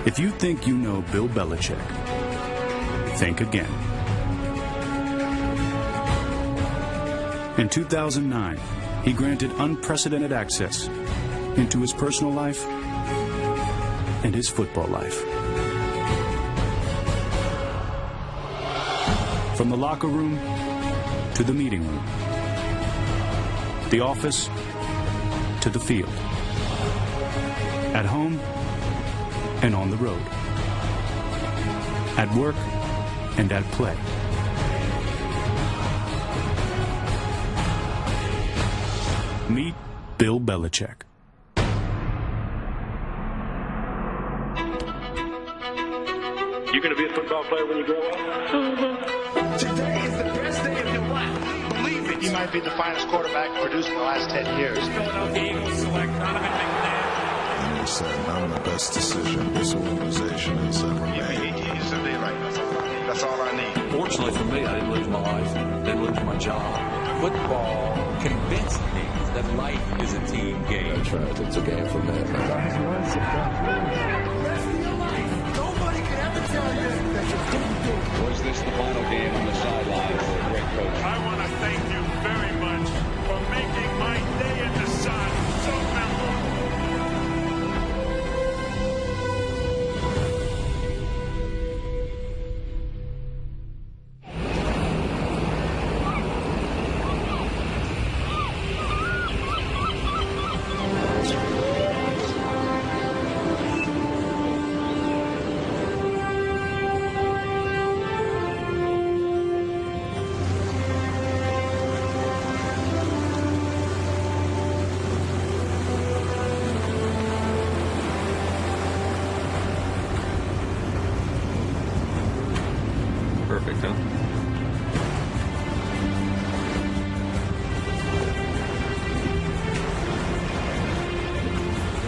If you think you know Bill Belichick, think again. In 2009, he granted unprecedented access into his personal life and his football life. From the locker room to the meeting room, the office to the field, at home and on the road, at work and at play. Meet Bill Belichick. You gonna be a football player when you grow up? Today is the best day of your life. Believe it. He might be the finest quarterback produced in the last 10 years. Philadelphia Eagles select Donovan McNabb. And he said, I'm the best decision this organization has ever made. He's a day right. That's all I need. Fortunately for me, I didn't lose my life, didn't lose my job. Football convinced me that life is a team game. That's right, it's a game for men. Was this the final game on the sideline for a great coach? I want to thank you very much for making my day in the sun so memorable. Perfect, huh?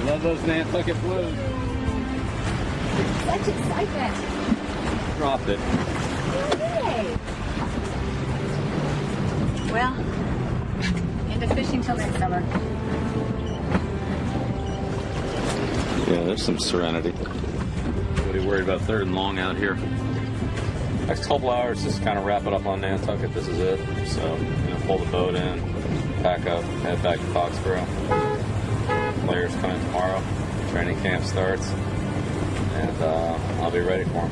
Love those Nantucket Blues. Such excitement. Dropped it. Yay. Well, into fishing till next summer. Yeah, there's some serenity. What are you worried about third and long out here? Next couple hours, just kind of wrap it up on Nantucket. This is it. So, pull the boat in, pack up, head back to Foxborough. Players come in tomorrow. Training camp starts, and I'll be ready for them.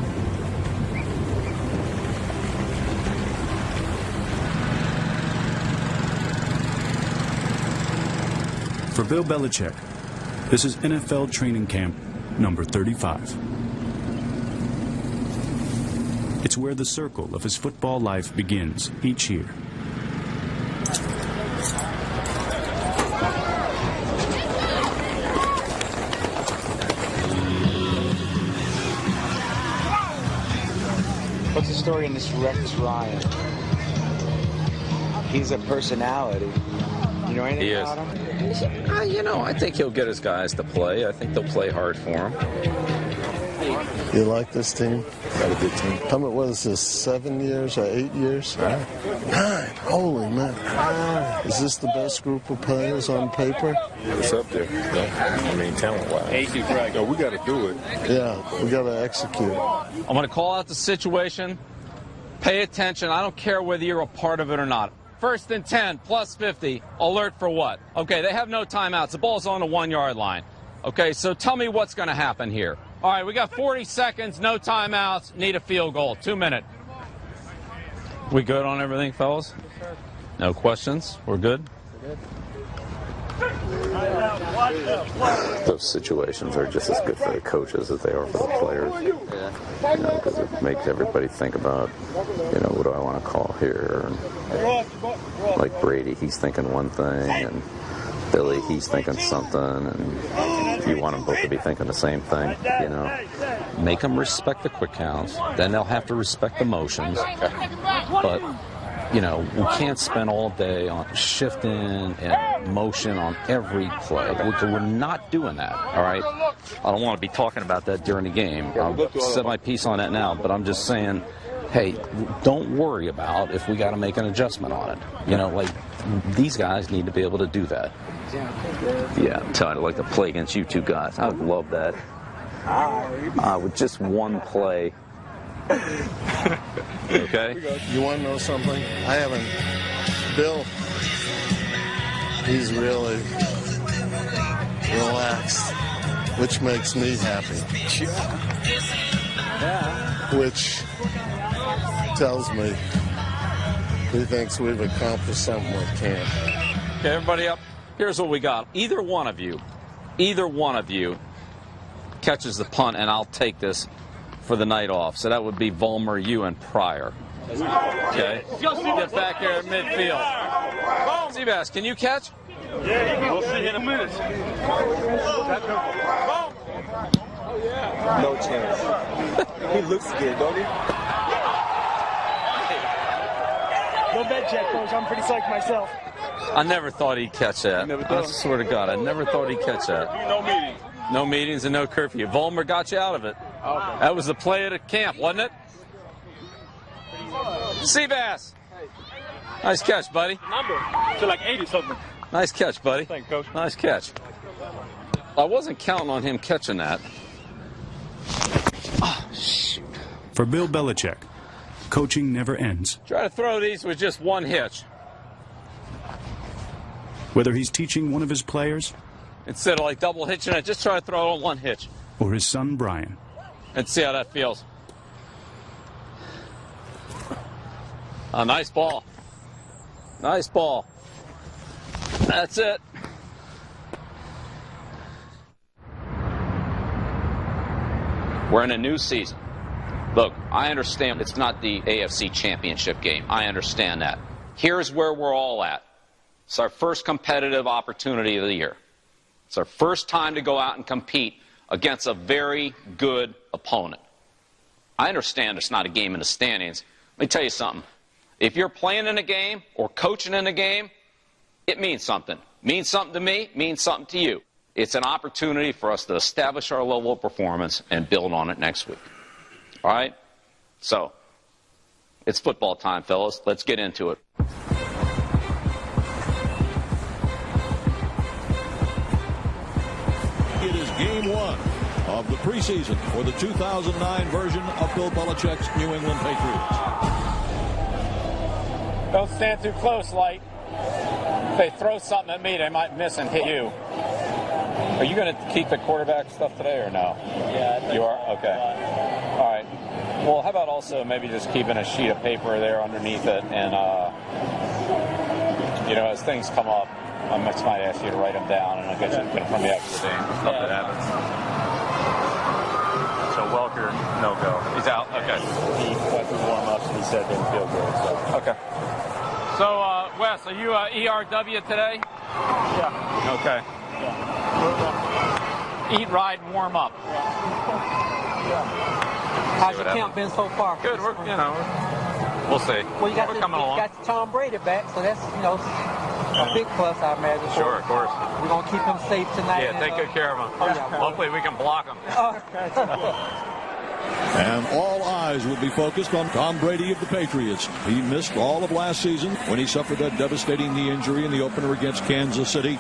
For Bill Belichick, this is NFL training camp number 35. It's where the circle of his football life begins each year. What's the story in this Rex Ryan? He's a personality. You know anything about him? I think he'll get his guys to play. I think they'll play hard for him. You like this team? Got a good team. How much was this, 7 years or 8 years? 9. Holy man. Is this the best group of players on paper? It's up there. I mean, talent-wise. No, we got to do it. Yeah, we got to execute. I'm going to call out the situation. Pay attention. I don't care whether you're a part of it or not. First and 10, plus 50. Alert for what? Okay, they have no timeouts. The ball's on the 1 yard line. Okay, so tell me what's going to happen here. All right, we got 40 seconds, no timeouts, need a field goal. 2 minutes. We good on everything, fellas? No questions? We're good? Those situations are just as good for the coaches as they are for the players. Because it makes everybody think about, what do I want to call here? And, like Brady, he's thinking one thing, and Billy, he's thinking something, and you want them both to be thinking the same thing, Make them respect the quick counts, then they'll have to respect the motions. But, we can't spend all day on shifting and motion on every play. We're not doing that, all right? I don't want to be talking about that during the game. I'll set my piece on that now, but I'm just saying, hey, don't worry about if we got to make an adjustment on it. These guys need to be able to do that. Yeah, Todd, I'd like to play against you two guys. I would love that. With just one play. Okay? You want to know something? I haven't. Bill, he's really relaxed, which makes me happy. Yeah. Which tells me he thinks we've accomplished something with camp. Okay, everybody up. Here's what we got. Either one of you catches the punt, and I'll take this for the night off. So that would be Vollmer, you, and Pryor. Okay? Get back here at midfield. Seabass, can you catch? Yeah, we'll see in a minute. No chance. He looks good, don't he? No bed check, coach. I'm pretty psyched myself. I never thought he'd catch that. I swear to God, I never thought he'd catch that. No meetings. No meetings and no curfew. Vollmer got you out of it. Okay. That was the play at the camp, wasn't it? Seabass. Nice catch, buddy. Number to like 80 something. Nice catch, buddy. Thanks, Coach. Nice catch. I wasn't counting on him catching that. Oh, shoot. For Bill Belichick, coaching never ends. Try to throw these with just one hitch. Whether he's teaching one of his players, Instead of like double hitching it, just try to throw it on one hitch. or his son Brian. And see how that feels. A nice ball. Nice ball. That's it. We're in a new season. Look, I understand it's not the AFC Championship game. I understand that. Here's where we're all at. It's our first competitive opportunity of the year. It's our first time to go out and compete against a very good opponent. I understand it's not a game in the standings. Let me tell you something. If you're playing in a game or coaching in a game, it means something. Means something to me, means something to you. It's an opportunity for us to establish our level of performance and build on it next week. All right? So, it's football time, fellas. Let's get into it. It is game one of the preseason for the 2009 version of Bill Belichick's New England Patriots. Don't stand too close, Light. If they throw something at me, they might miss and hit you. Are you going to keep the quarterback stuff today or no? Yeah. You are? Okay. All right. Well, how about also maybe just keeping a sheet of paper there underneath it and, as things come up, I might ask you to write them down, and I'll get you to put them from me after the game. Stuff that happens. So Welker, no go. He's out. Okay. He went through warm-ups and he said it didn't feel good. So. Okay. So, Wes, are you ERW today? Yeah. Okay. Yeah. Eat, ride, and warm up. Yeah. How's your camp been so far? Good. We'll see. Well, you got We're coming along. got Tom Brady back, so that's a big plus, I imagine. Sure, of course. We're gonna keep him safe tonight. Yeah, take good care of him. Oh, yeah. Hopefully, we can block him. And all eyes will be focused on Tom Brady of the Patriots. He missed all of last season when he suffered that devastating knee injury in the opener against Kansas City.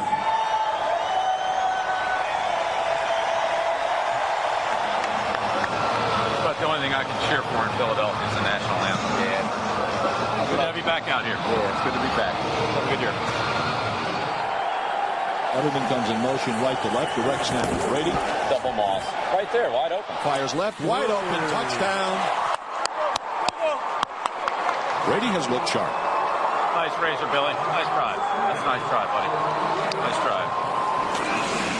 But the only thing I can cheer for in Philadelphia is the national anthem. Yeah. Good to have you back out here. Yeah, it's good to be back. Have a good year. Edelman comes in motion right to left, direct snap to Brady. Double Moss. Right there, wide open. Fires left, wide open, touchdown. Brady has looked sharp. Nice razor, Billy. Nice try. That's a nice try, buddy. Nice try.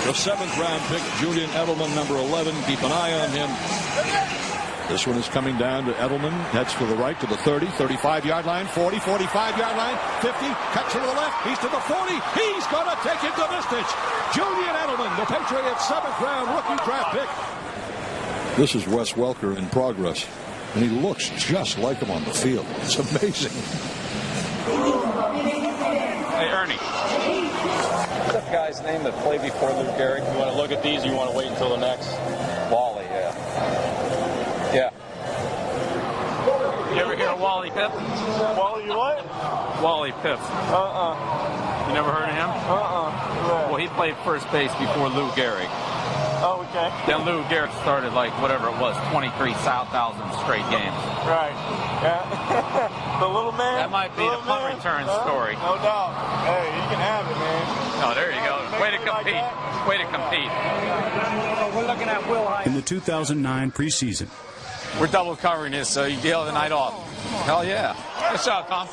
The 7th-round pick, Julian Edelman, number 11. Keep an eye on him. This one is coming down to Edelman. Heads to the right to the 30, 35-yard line, 40, 45-yard line, 50, cuts to the left. He's to the 40. He's going to take it to distance. Julian Edelman, the Patriots' 7th-round rookie draft pick. This is Wes Welker in progress, and he looks just like him on the field. It's amazing. Hey, Ernie. What's that guy's name that played before Lou Gehrig? You want to look at these or you want to wait until the next? Wally, yeah. Yeah. You ever hear of Wally Pipp? Wally what? Wally Pipp. You never heard of him? Yeah. Well, he played first base before Lou Gehrig. Oh, Okay. Then Lou Gehrig started like whatever it was, 23,000 straight games. Right. Yeah. The little man. That might be the punt return story. No doubt. Hey, you can have it, man. Oh, there you go. Way to compete. Way to compete. We're looking at Will Hyde. In the 2009 preseason, We're double covering this, so you deal the night off. Hell yeah. Nice shot, Tom.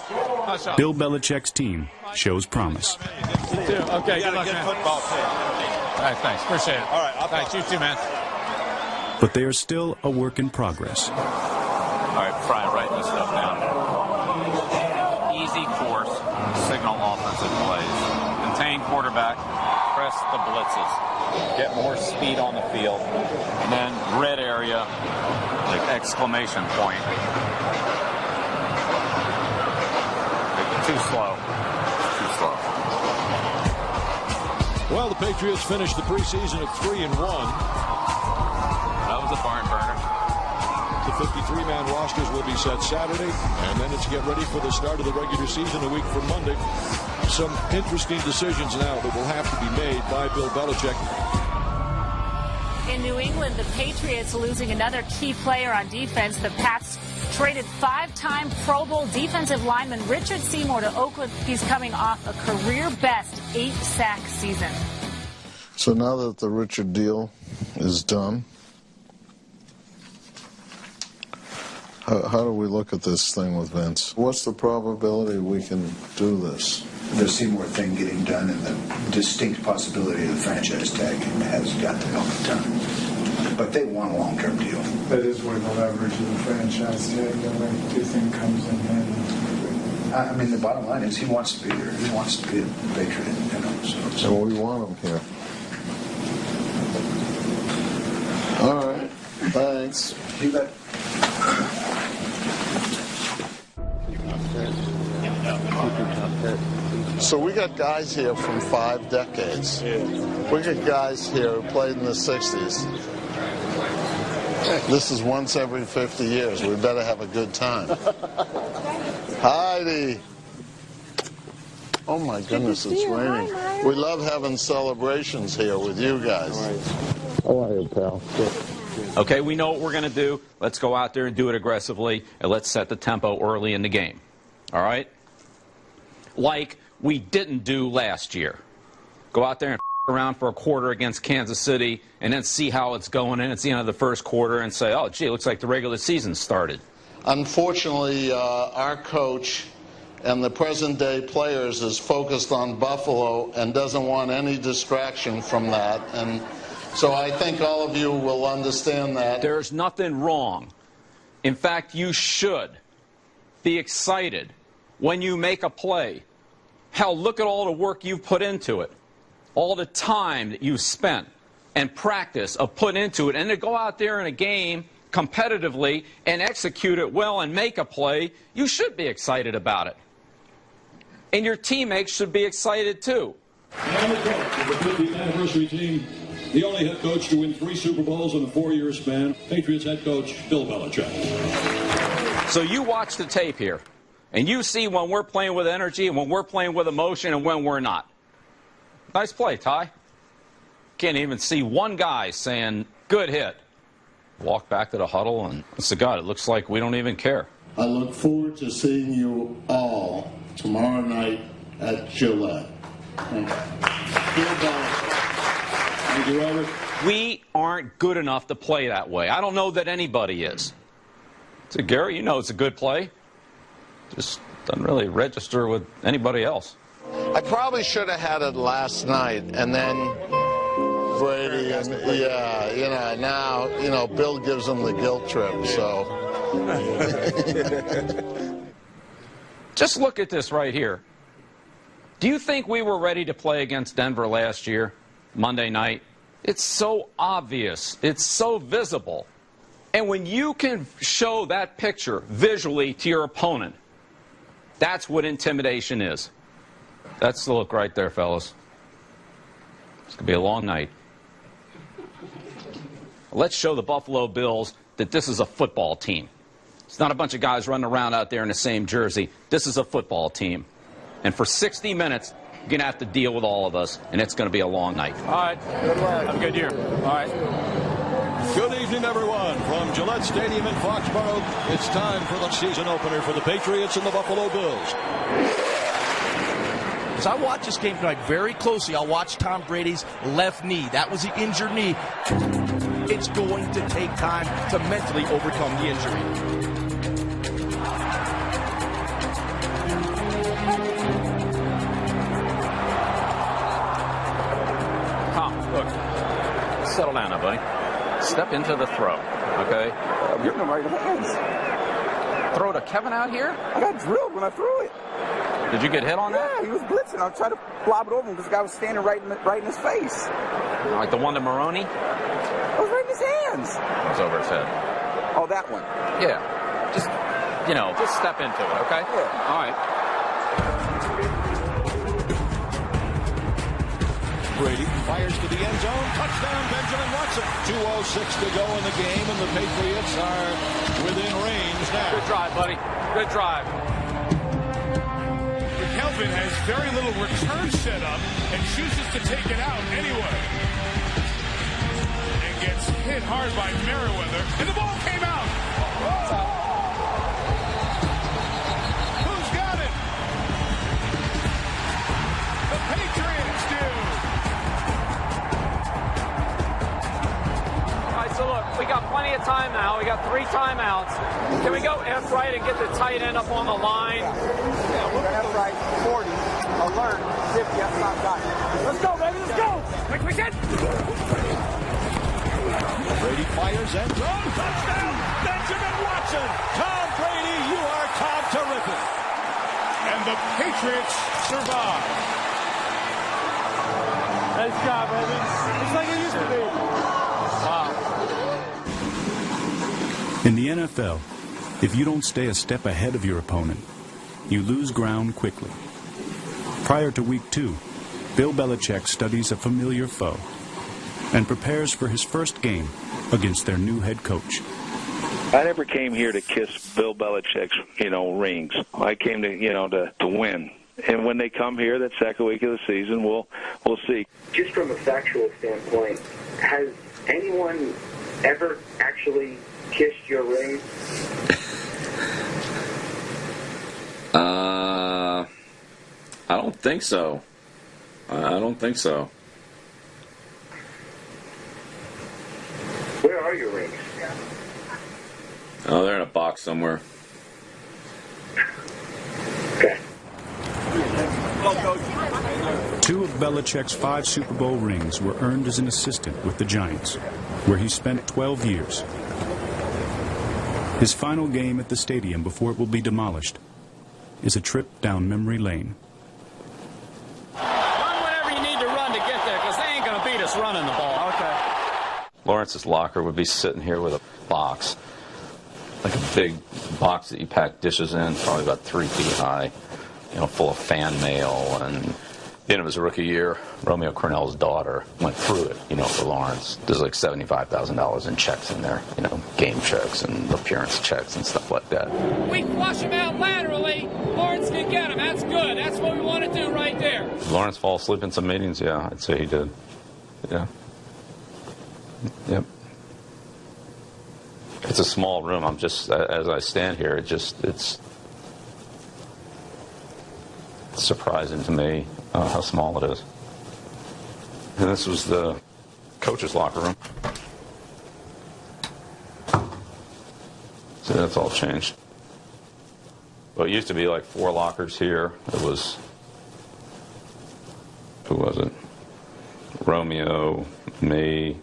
Nice shot. Bill Belichick's team shows promise. Okay, good luck, man. Football team. All right, thanks. Appreciate it. All right, thanks. You too, man. But they are still a work in progress. All right, Brian, write this stuff down. Easy course, signal offensive plays. Contain quarterback, press the blitzes. Get more speed on the field. And then red area, like exclamation point. Too slow. Too slow. Well, the Patriots finished the preseason at 3-1. That was a barn burner. The 53-man rosters will be set Saturday, and then it's get ready for the start of the regular season a week from Monday. Some interesting decisions now that will have to be made by Bill Belichick. In New England, the Patriots losing another key player on defense. The Pats traded 5-time Pro Bowl defensive lineman Richard Seymour to Oakland. He's coming off a career-best 8-sack season. So now that the Richard deal is done, how do we look at this thing with Vince? What's the probability we can do this? The Seymour thing getting done and the distinct possibility of the franchise tag has got to help a ton. But they want a long-term deal. That is where the leverage of the franchise tag, I do think, comes in handy. I mean, the bottom line is he wants to be here. He wants to be a Patriot, you know. So we want him here. All right. Thanks. You bet. So we got guys here from 5 decades. We got guys here who played in the 60s. This is once every 50 years. We better have a good time. Heidi. Oh my goodness, it's raining. We love having celebrations here with you guys. How are you, pal? Okay, we know what we're going to do. Let's go out there and do it aggressively, and let's set the tempo early in the game. All right? Like we didn't do last year. Go out there and around for a quarter against Kansas City and then see how it's going, and it's the end of the first quarter and say, oh, gee, it looks like the regular season started. Unfortunately, our coach and the present-day players is focused on Buffalo and doesn't want any distraction from that. And so I think all of you will understand that. There's nothing wrong. In fact, you should be excited when you make a play. Hell, look at all the work you've put into it, all the time that you've spent and practice of put into it, and to go out there in a game competitively and execute it well and make a play, you should be excited about it. And your teammates should be excited too. And the coach of the 50th anniversary team, the only head coach to win 3 Super Bowls in a 4-year span, Patriots head coach Bill Belichick. So you watch the tape here, and you see when we're playing with energy and when we're playing with emotion and when we're not. Nice play, Ty. Can't even see one guy saying, good hit. Walk back to the huddle, and honest to God, it looks like we don't even care. I look forward to seeing you all tomorrow night at Gillette. Thank you, Robert. We aren't good enough to play that way. I don't know that anybody is. So, Gary, you know it's a good play. Just doesn't really register with anybody else. I probably should have had it last night, and then Brady, and now, Bill gives him the guilt trip, so. Just look at this right here. Do you think we were ready to play against Denver last year, Monday night? It's so obvious. It's so visible. And when you can show that picture visually to your opponent, that's what intimidation is. That's the look right there, fellas. It's going to be a long night. Let's show the Buffalo Bills that this is a football team. It's not a bunch of guys running around out there in the same jersey. This is a football team. And for 60 minutes, you're going to have to deal with all of us, and it's going to be a long night. All right. Good luck. Have a good year. All right. Good evening, everyone. From Gillette Stadium in Foxborough, it's time for the season opener for the Patriots and the Buffalo Bills. As I watch this game tonight very closely, I'll watch Tom Brady's left knee. That was the injured knee. It's going to take time to mentally overcome the injury. Look, settle down now, buddy. Step into the throw, okay? I'm giving him right hands. Throw to Kevin out here? I got drilled when I threw it. Did you get hit on that? Yeah, he was blitzing. I tried to lob it over him because the guy was standing right in his face. Like the one to Maroney? It was right in his hands. It was over his head. Oh, that one? Yeah. Just step into it, okay? Yeah. All right. Brady fires to the end zone. Touchdown, Benjamin Watson. 2:06 to go in the game, and the Patriots are within range now. Good drive, buddy. Good drive. Kelvin has very little return set up and chooses to take it out anyway. And gets hit hard by Merriweather. And the ball came out. Who's got it? The Patriots do. So look, we got plenty of time now. We got 3 timeouts. Can we go F right and get the tight end up on the line? Yeah, we're F right, 40, alert, 50, that's not got it. Let's go, baby, let's go! Quick, we can! Brady fires end zone. Touchdown, Benjamin Watson! Tom Brady, you are Tom terrific. And the Patriots survive. Nice job, baby. It's like it used to be. In the NFL, if you don't stay a step ahead of your opponent, you lose ground quickly. Prior to Week 2, Bill Belichick studies a familiar foe and prepares for his first game against their new head coach. I never came here to kiss Bill Belichick's, rings. I came to win. And when they come here, that second week of the season, we'll see. Just from a factual standpoint, has anyone ever actually kissed your ring? I don't think so. Where are your rings? Oh, they're in a box somewhere. Okay. 2 of Belichick's 5 Super Bowl rings were earned as an assistant with the Giants, where he spent 12 years. His final game at the stadium before it will be demolished is a trip down memory lane. Run whenever you need to run to get there, because they ain't going to beat us running the ball. Okay. Lawrence's locker would be sitting here with a box, like a big box that you pack dishes in, probably about 3 feet high, full of fan mail. And in his rookie year, Romeo Cornell's daughter went through it, for Lawrence. There's like $75,000 in checks in there, game checks and appearance checks and stuff like that. We flush him out laterally. Lawrence can get him. That's good. That's what we want to do right there. Did Lawrence fall asleep in some meetings? Yeah, I'd say he did. Yeah. Yep. It's a small room. I'm just, as I stand here, it's surprising to me how small it is. And this was the coach's locker room. So that's all changed. Well, it used to be like 4 lockers here. It was, who was it? Romeo, me,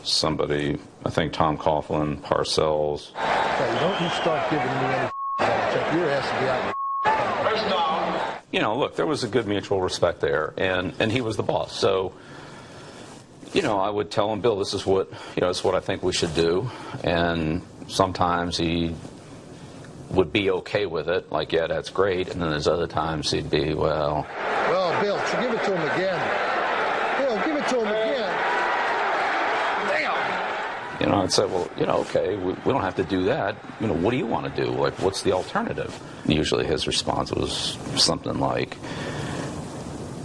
somebody, I think Tom Coughlin, Parcells. Hey, don't you start giving me any check. Your ass to be out. Look, there was a good mutual respect there, and he was the boss. So, I would tell him, Bill, this is what, it's what I think we should do. And sometimes he would be okay with it, like, yeah, that's great. And then there's other times he'd be, well, Bill, so give it to him again. Bill, give it to him again. Damn. I'd say, well, okay, we don't have to do that. What do you want to do? Like, what's the alternative? And usually his response was something like,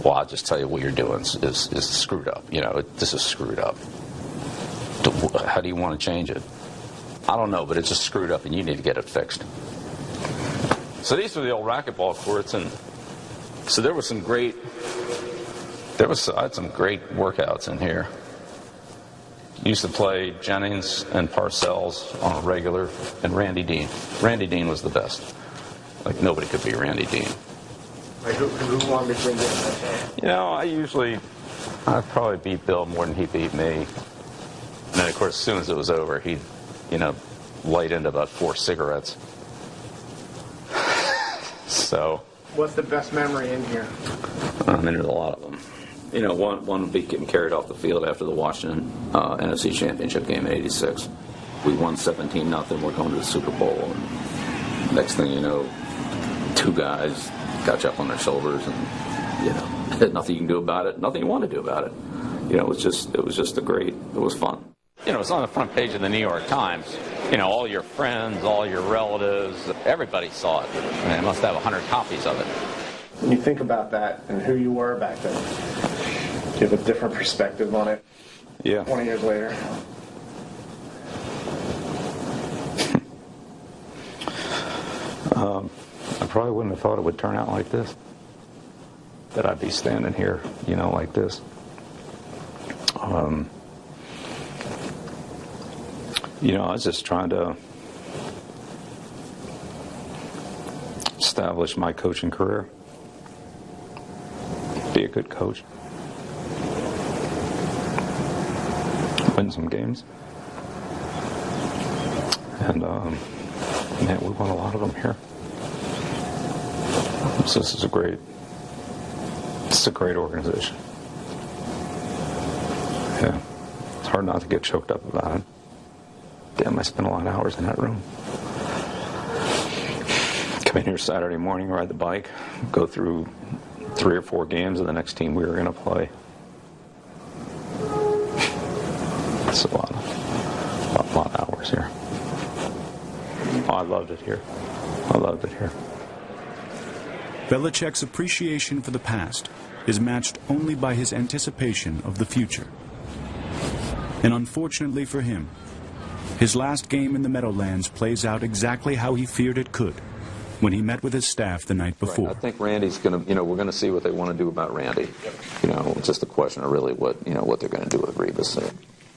well, I'll just tell you what you're doing is screwed up. This is screwed up. How do you want to change it? I don't know, but it's just screwed up and you need to get it fixed. So these were the old racquetball courts, and so there was some great, I had some great workouts in here. Used to play Jennings and Parcells on a regular, and Randy Dean. Randy Dean was the best. Like, nobody could beat Randy Dean. Like, who won between you? You know, I'd probably beat Bill more than he beat me. And then, of course, as soon as it was over, he'd, light into about 4 cigarettes. So. What's the best memory in here? I mean, there's a lot of them. One would be getting carried off the field after the Washington NFC Championship game in '86. We won 17-0. We're going to the Super Bowl. And next thing you know, 2 guys got you up on their shoulders, and nothing you can do about it. Nothing you want to do about it. It was just it was fun. It's on the front page of the New York Times. All your friends, all your relatives, everybody saw it. I must have 100 copies of it. When you think about that and who you were back then, do you have a different perspective on it? Yeah. 20 years later. I probably wouldn't have thought it would turn out like this. That I'd be standing here, like this. I was just trying to establish my coaching career. Be a good coach. Win some games. And, man, we won a lot of them here. So this is a great organization. Yeah. It's hard not to get choked up about it. Damn, I spent a lot of hours in that room. Come in here Saturday morning, ride the bike, go through 3 or 4 games of the next team we were going to play. That's a lot of hours here. Oh, I loved it here. Belichick's appreciation for the past is matched only by his anticipation of the future. And unfortunately for him, his last game in the Meadowlands plays out exactly how he feared it could when he met with his staff the night before. Right. I think Randy's going to, we're going to see what they want to do about Randy. It's just a question of really what they're going to do with Revis.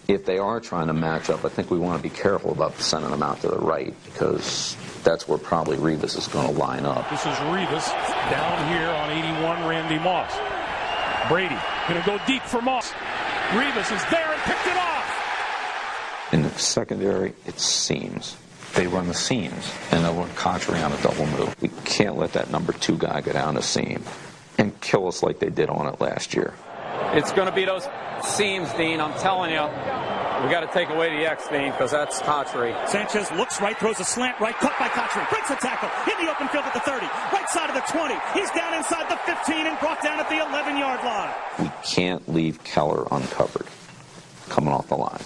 If they are trying to match up, I think we want to be careful about sending them out to the right, because that's where probably Revis is going to line up. This is Revis down here on 81, Randy Moss. Brady going to go deep for Moss. Revis is there and picked it off. In the secondary, it's seams. They run the seams, and they'll run Contry on a double move. We can't let that number 2 guy go down the seam and kill us like they did on it last year. It's going to be those seams, Dean. I'm telling you. We got to take away the X, Dean, because that's Contry. Sanchez looks right, throws a slant right, caught by Contry, breaks a tackle, in the open field at the 30, right side of the 20. He's down inside the 15 and brought down at the 11-yard line. We can't leave Keller uncovered coming off the line.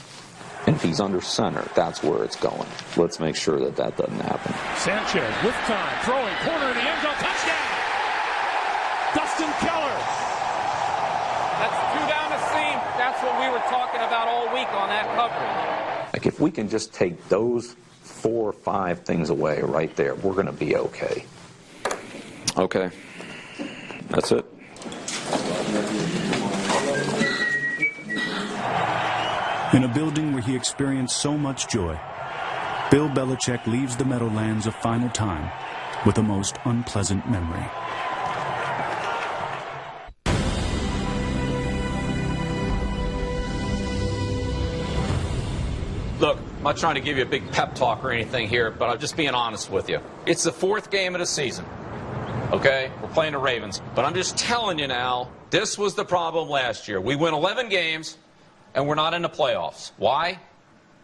And if he's under center, that's where it's going. Let's make sure that doesn't happen. Sanchez with time, throwing, corner in the end zone, touchdown! Dustin Keller. That's 2 down the seam. That's what we were talking about all week on that coverage. Like, if we can just take those 4 or 5 things away right there, we're going to be okay. Okay. That's it. In a building where he experienced so much joy, Bill Belichick leaves the Meadowlands a final time with a most unpleasant memory. Look, I'm not trying to give you a big pep talk or anything here, but I'm just being honest with you. It's the 4th game of the season, okay? We're playing the Ravens. But I'm just telling you now, this was the problem last year. We win 11 games, and we're not in the playoffs. Why?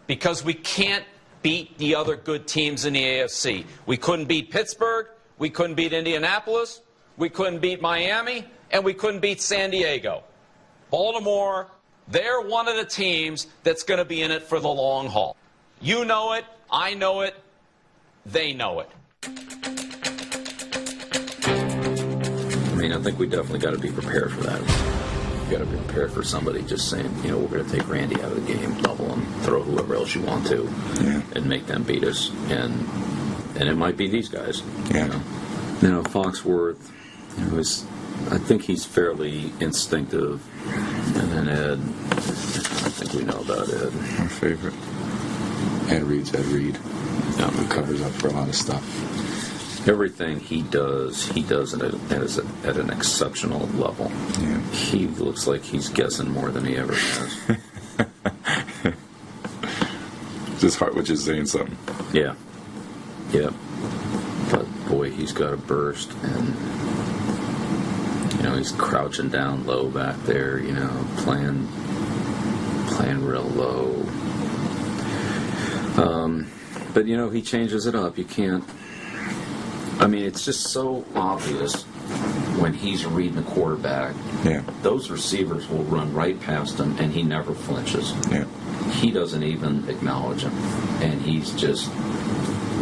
Because we can't beat the other good teams in the AFC. We couldn't beat Pittsburgh, we couldn't beat Indianapolis, we couldn't beat Miami, and we couldn't beat San Diego. Baltimore, they're one of the teams that's going to be in it for the long haul. You know it, I know it, they know it. I mean, I think we definitely got to be prepared for that. you've got to be prepared for somebody just saying, we're going to take Randy out of the game, double him, throw whoever else you want to, and make them beat us. And it might be these guys. Yeah. Foxworth, I think he's fairly instinctive. And then Ed, I think we know about Ed. Our favorite. Ed Reed's Ed Reed. Yeah. Who covers up for a lot of stuff. Everything he does at an exceptional level. Yeah. He looks like he's guessing more than he ever has. His heart was just saying something. Yeah. Yeah. But boy, he's got a burst, and he's crouching down low back there, playing real low. But he changes it up. You can't. It's just so obvious when he's reading the quarterback. Yeah. Those receivers will run right past him, and he never flinches. Yeah. He doesn't even acknowledge him, and he's just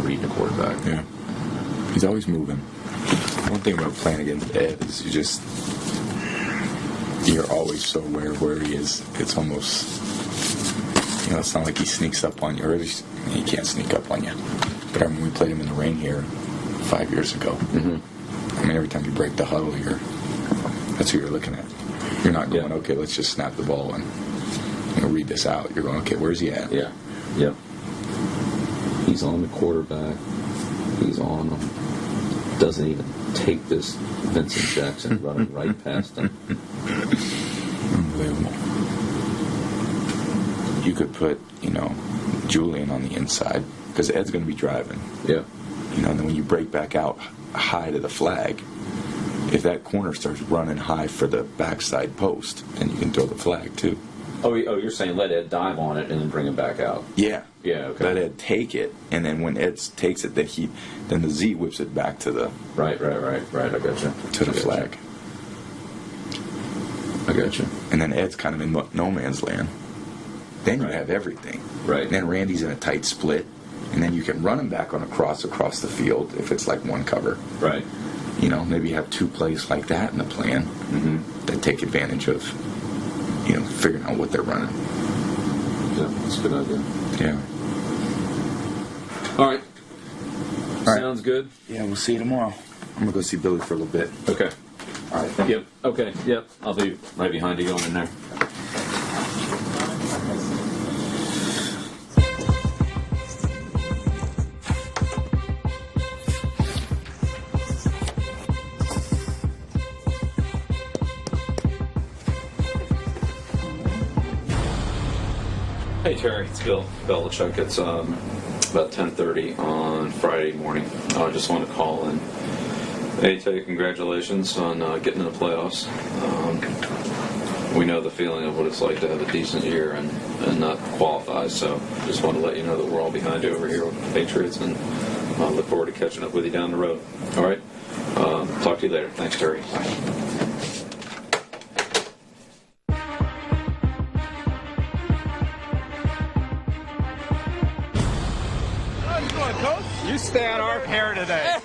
reading the quarterback. Yeah. He's always moving. One thing about playing against Ed is you're always so aware of where he is. It's almost, it's not like he sneaks up on you, or at least he can't sneak up on you. But I remember we played him in the rain here 5 years ago. Mm-hmm. Every time you break the huddle, that's who you're looking at. You're not going, okay, let's just snap the ball and read this out. You're going, okay, where's he at? Yeah. Yep. He's on the quarterback. He's on him. Doesn't even take this Vincent Jackson running right past him. Unbelievable. You could put, Julian on the inside, because Ed's going to be driving. Yeah. And then when you break back out high to the flag, if that corner starts running high for the backside post, then you can throw the flag too. Oh, you're saying let Ed dive on it and then bring him back out? Yeah. Yeah, okay. Let Ed take it, and then when Ed takes it, then the Z whips it back to the... Right, I gotcha. To the flag. I gotcha. And then Ed's kind of in no man's land. Then you have everything. Right. And then Randy's in a tight split, and then you can run him back on a cross across the field if it's like one cover. Right. Maybe you have two plays like that in the plan that take advantage of, figuring out what they're running. Yeah, that's a good idea. Yeah. All right. Sounds good. Yeah, we'll see you tomorrow. I'm going to go see Billy for a little bit. Okay. All right. Yep. Okay. Yep. I'll be right behind you going in there. Hey Terry, it's Bill Belichick. It's about 10:30 on Friday morning. I just want to call and tell you congratulations on getting in the playoffs. We know the feeling of what it's like to have a decent year and not qualify, so just want to let you know that we're all behind you over here with the Patriots, and I look forward to catching up with you down the road. All right? Talk to you later. Thanks, Terry. Bye. You stay on our pair today.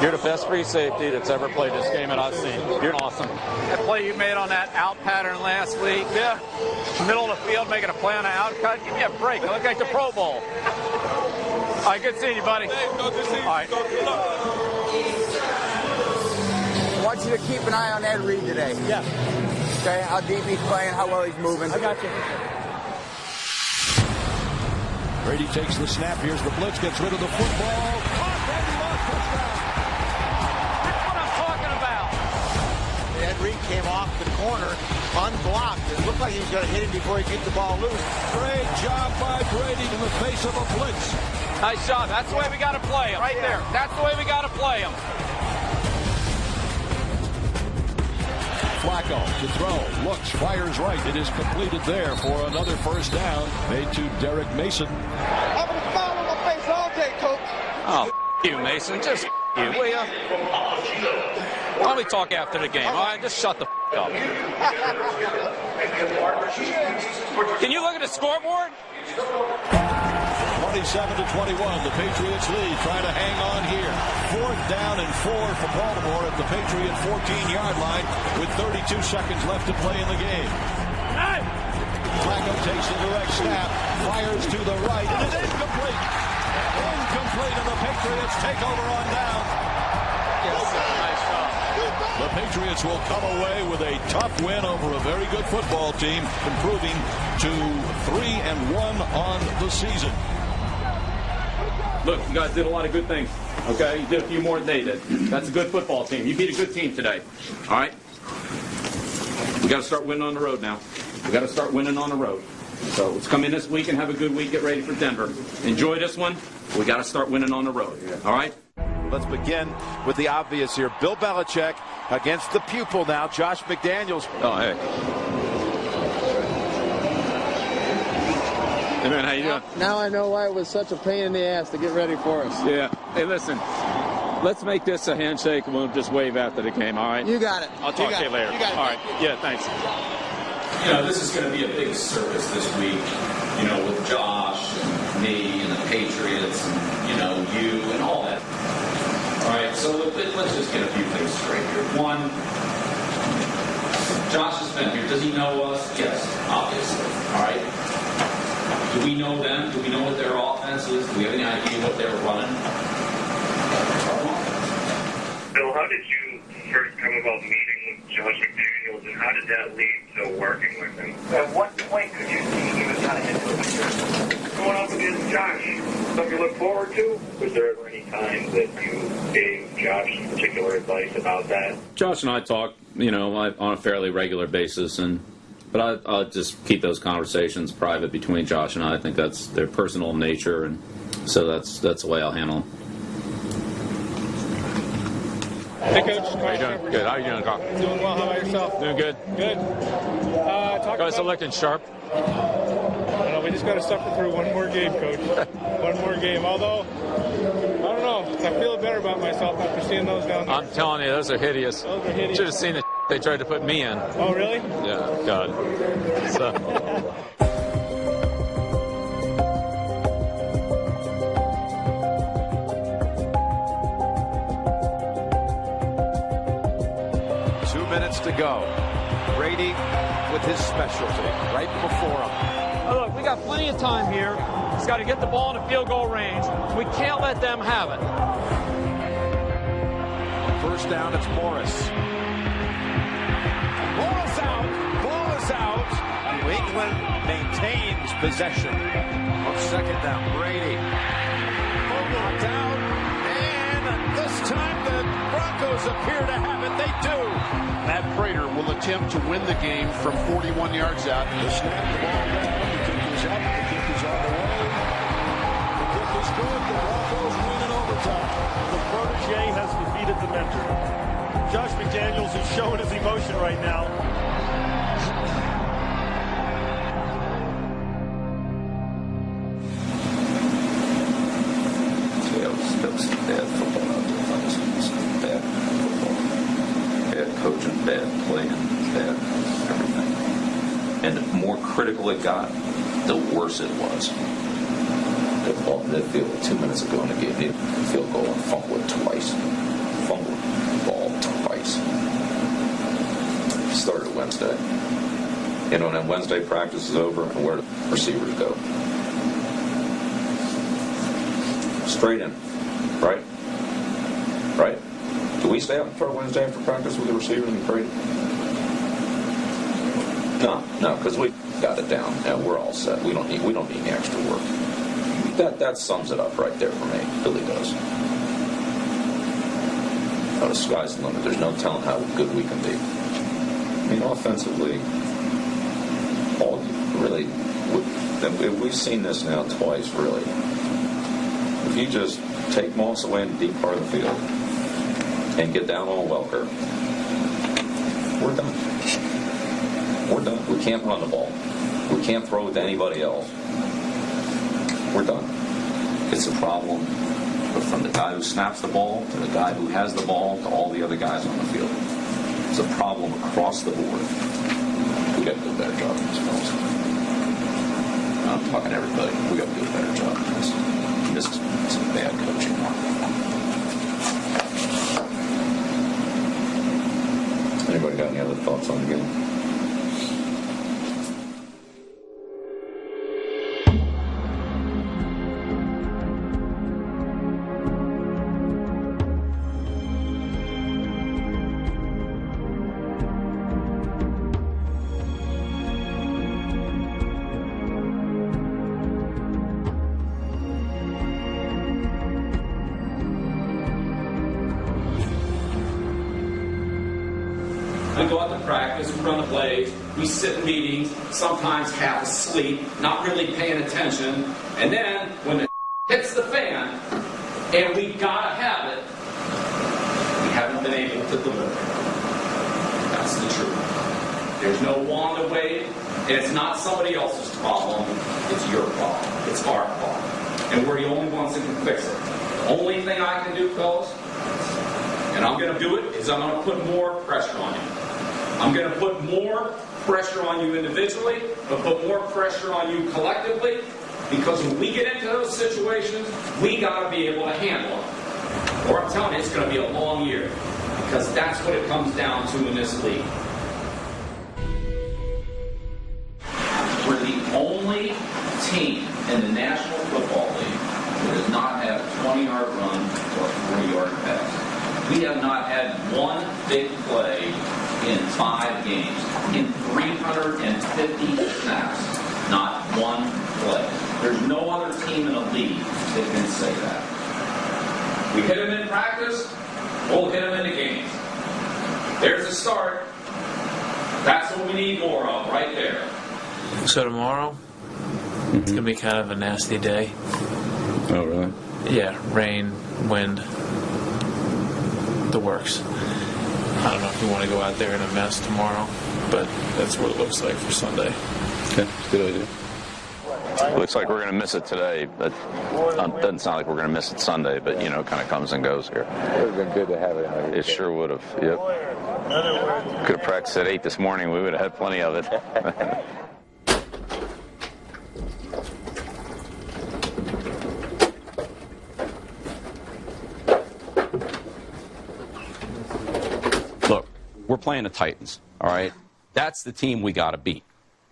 You're the best free safety that's ever played this game that I've seen. You're awesome. That play you made on that out pattern last week. Yeah. Middle of the field making a play on an out cut. Give me a break. You look like the Pro Bowl. All right, good seeing you, buddy. Hey, good to see you. All right. I want you to keep an eye on Ed Reed today. Yeah. Okay, how deep he's playing, how well he's moving. I got you. Brady takes the snap. Here's the blitz. Gets rid of the football. Caught. Randy Moss, touchdown. That's what I'm talking about. Ed Reed came off the corner, unblocked. It looked like he was going to hit him before he kicked the ball loose. Great job by Brady in the face of a blitz. Nice job. That's the way we got to play him. Right there. That's the way we got to play him. Flacco to throw. Looks, fires right. It is completed there for another first down. Made to Derek Mason. I'm going to foul in the face all day, coach. Oh, you, Mason. Just you, will ya? Why don't we talk after the game, all right? Just shut the up. Can you look at the scoreboard? 27-21. The Patriots lead. Trying to hang on here. 4th down and 4 for Baltimore at the Patriot 14-yard line with 32 seconds left to play in the game. Flacco takes the direct snap, fires to the right, and it's incomplete. Incomplete, and the Patriots take over on down. Yes, sir. Nice job. The Patriots will come away with a tough win over a very good football team, improving to 3-1 on the season. Look, you guys did a lot of good things. Okay, you did a few more than they did. That's a good football team. You beat a good team today. All right. We got to start winning on the road now. We got to start winning on the road. So let's come in this week and have a good week. Get ready for Denver. Enjoy this one. We got to start winning on the road. All right. Let's begin with the obvious here. Bill Belichick against the pupil now, Josh McDaniels. Oh, hey. Hey, man, how you doing? Now I know why it was such a pain in the ass to get ready for us. Yeah. Hey, listen. Let's make this a handshake and we'll just wave after the game, all right? You got it. I'll talk to you later. You got it. All right. Yeah, thanks. You know, this is going to be a big service this week, you know, with Josh and me and the Patriots and, you know, you and all that. All right, so let's just get a few things straight here. One, Josh has been here. Does he know us? Yes, obviously. All right. Do we know them? Do we know what their offense is? Do we have any idea what they're running? Bill, how did you first come about meeting with Josh McDaniels, and how did that lead to working with him? At what point could you see he was kind of into the picture? Going up against Josh, something you look forward to? Was there ever any time that you gave Josh some particular advice about that? Josh and I talk, you know, on a fairly regular basis, but I'll just keep those conversations private between Josh and I. I think that's their personal nature, and so that's the way I'll handle them. Hey, Coach. How you doing? Good. How you doing, Carl? Doing well. How about yourself? Doing good. Good. Guys are looking sharp. I don't know. We just got to suffer through one more game, Coach. One more game. Although, I don't know. I feel better about myself after seeing those down there. I'm telling you, those are hideous. Those are hideous. Should have seen the they tried to put me in. Oh, really? Yeah, God. So. 2 minutes to go. Brady with his specialty right before him. Oh, look, we got plenty of time here. He's got to get the ball in the field goal range. We can't let them have it. First down, it's Morris. Morris out. Ball is out. New England maintains possession. On second down, Brady. Knocked out. And this time the Broncos appear to have it. They do. Matt Prater will attempt to win the game from 41 yards out. The snap, the ball down. The kick is up. The kick is on the way. The kick is good. The Broncos win in overtime. The protege has defeated the mentor. Josh McDaniels is showing his emotion right now. That was bad football out there. That was bad football. Bad coaching, bad playing, bad everything. And the more critical it got, the worse it was. That field 2 minutes ago in the game, the field goal and fumbled it twice. Fumbled the ball twice. Started Wednesday. You know, and then Wednesday practice is over, and where do receivers go? Straight in. Right? Right? Do we stay out for Wednesday after practice with the receivers and Brady? No, because we got it down and we're all set. We don't need any extra work. That sums it up right there for me. It really does. The sky's the limit. There's no telling how good we can be. I mean, offensively, we've seen this now twice, really. If you just take Moss away in the deep part of the field and get down on Welker, we're done. We're done. We can't run the ball. We can't throw it to anybody else. We're done. It's a problem from the guy who snaps the ball to the guy who has the ball to all the other guys on the field. It's a problem across the board. We got to do a better job in this I'm talking to everybody. We got to do a better job than this. This is some bad coaching. Anybody got any other thoughts on the game? We go out to practice, we run the plays, we sit in meetings, sometimes half asleep, not really paying attention, and then when it hits the fan, and we gotta have it, we haven't been able to deliver. That's the truth. There's no wand to wave, and it's not somebody else's problem, it's your problem, it's our problem. And we're the only ones that can fix it. The only thing I can do, fellas, and I'm going to do it, is I'm going to put more pressure on you. I'm going to put more pressure on you individually, but put more pressure on you collectively, because when we get into those situations, we got to be able to handle them. Or I'm telling you, it's going to be a long year, because that's what it comes down to in this league. We're the only team in the National Football League that does not have a 20-yard run or a 40-yard pass. We have not had one big play in 5 games. In 350 snaps, not one play. There's no other team in the league that can say that. We hit them in practice, we'll hit them in the games. There's the start. That's what we need more of, right there. So tomorrow, it's going to be kind of a nasty day. Oh, really? Yeah, rain, wind, the works. I don't know if we want to go out there in a mess tomorrow, but that's what it looks like for Sunday. Okay, good idea. Looks like we're going to miss it today, but doesn't sound like we're going to miss it Sunday, but, you know, it kind of comes and goes here. It would have been good to have it. It sure would have, yep. Could have practiced at 8 this morning. We would have had plenty of it. Look, we're playing the Titans, all right? That's the team we got to beat,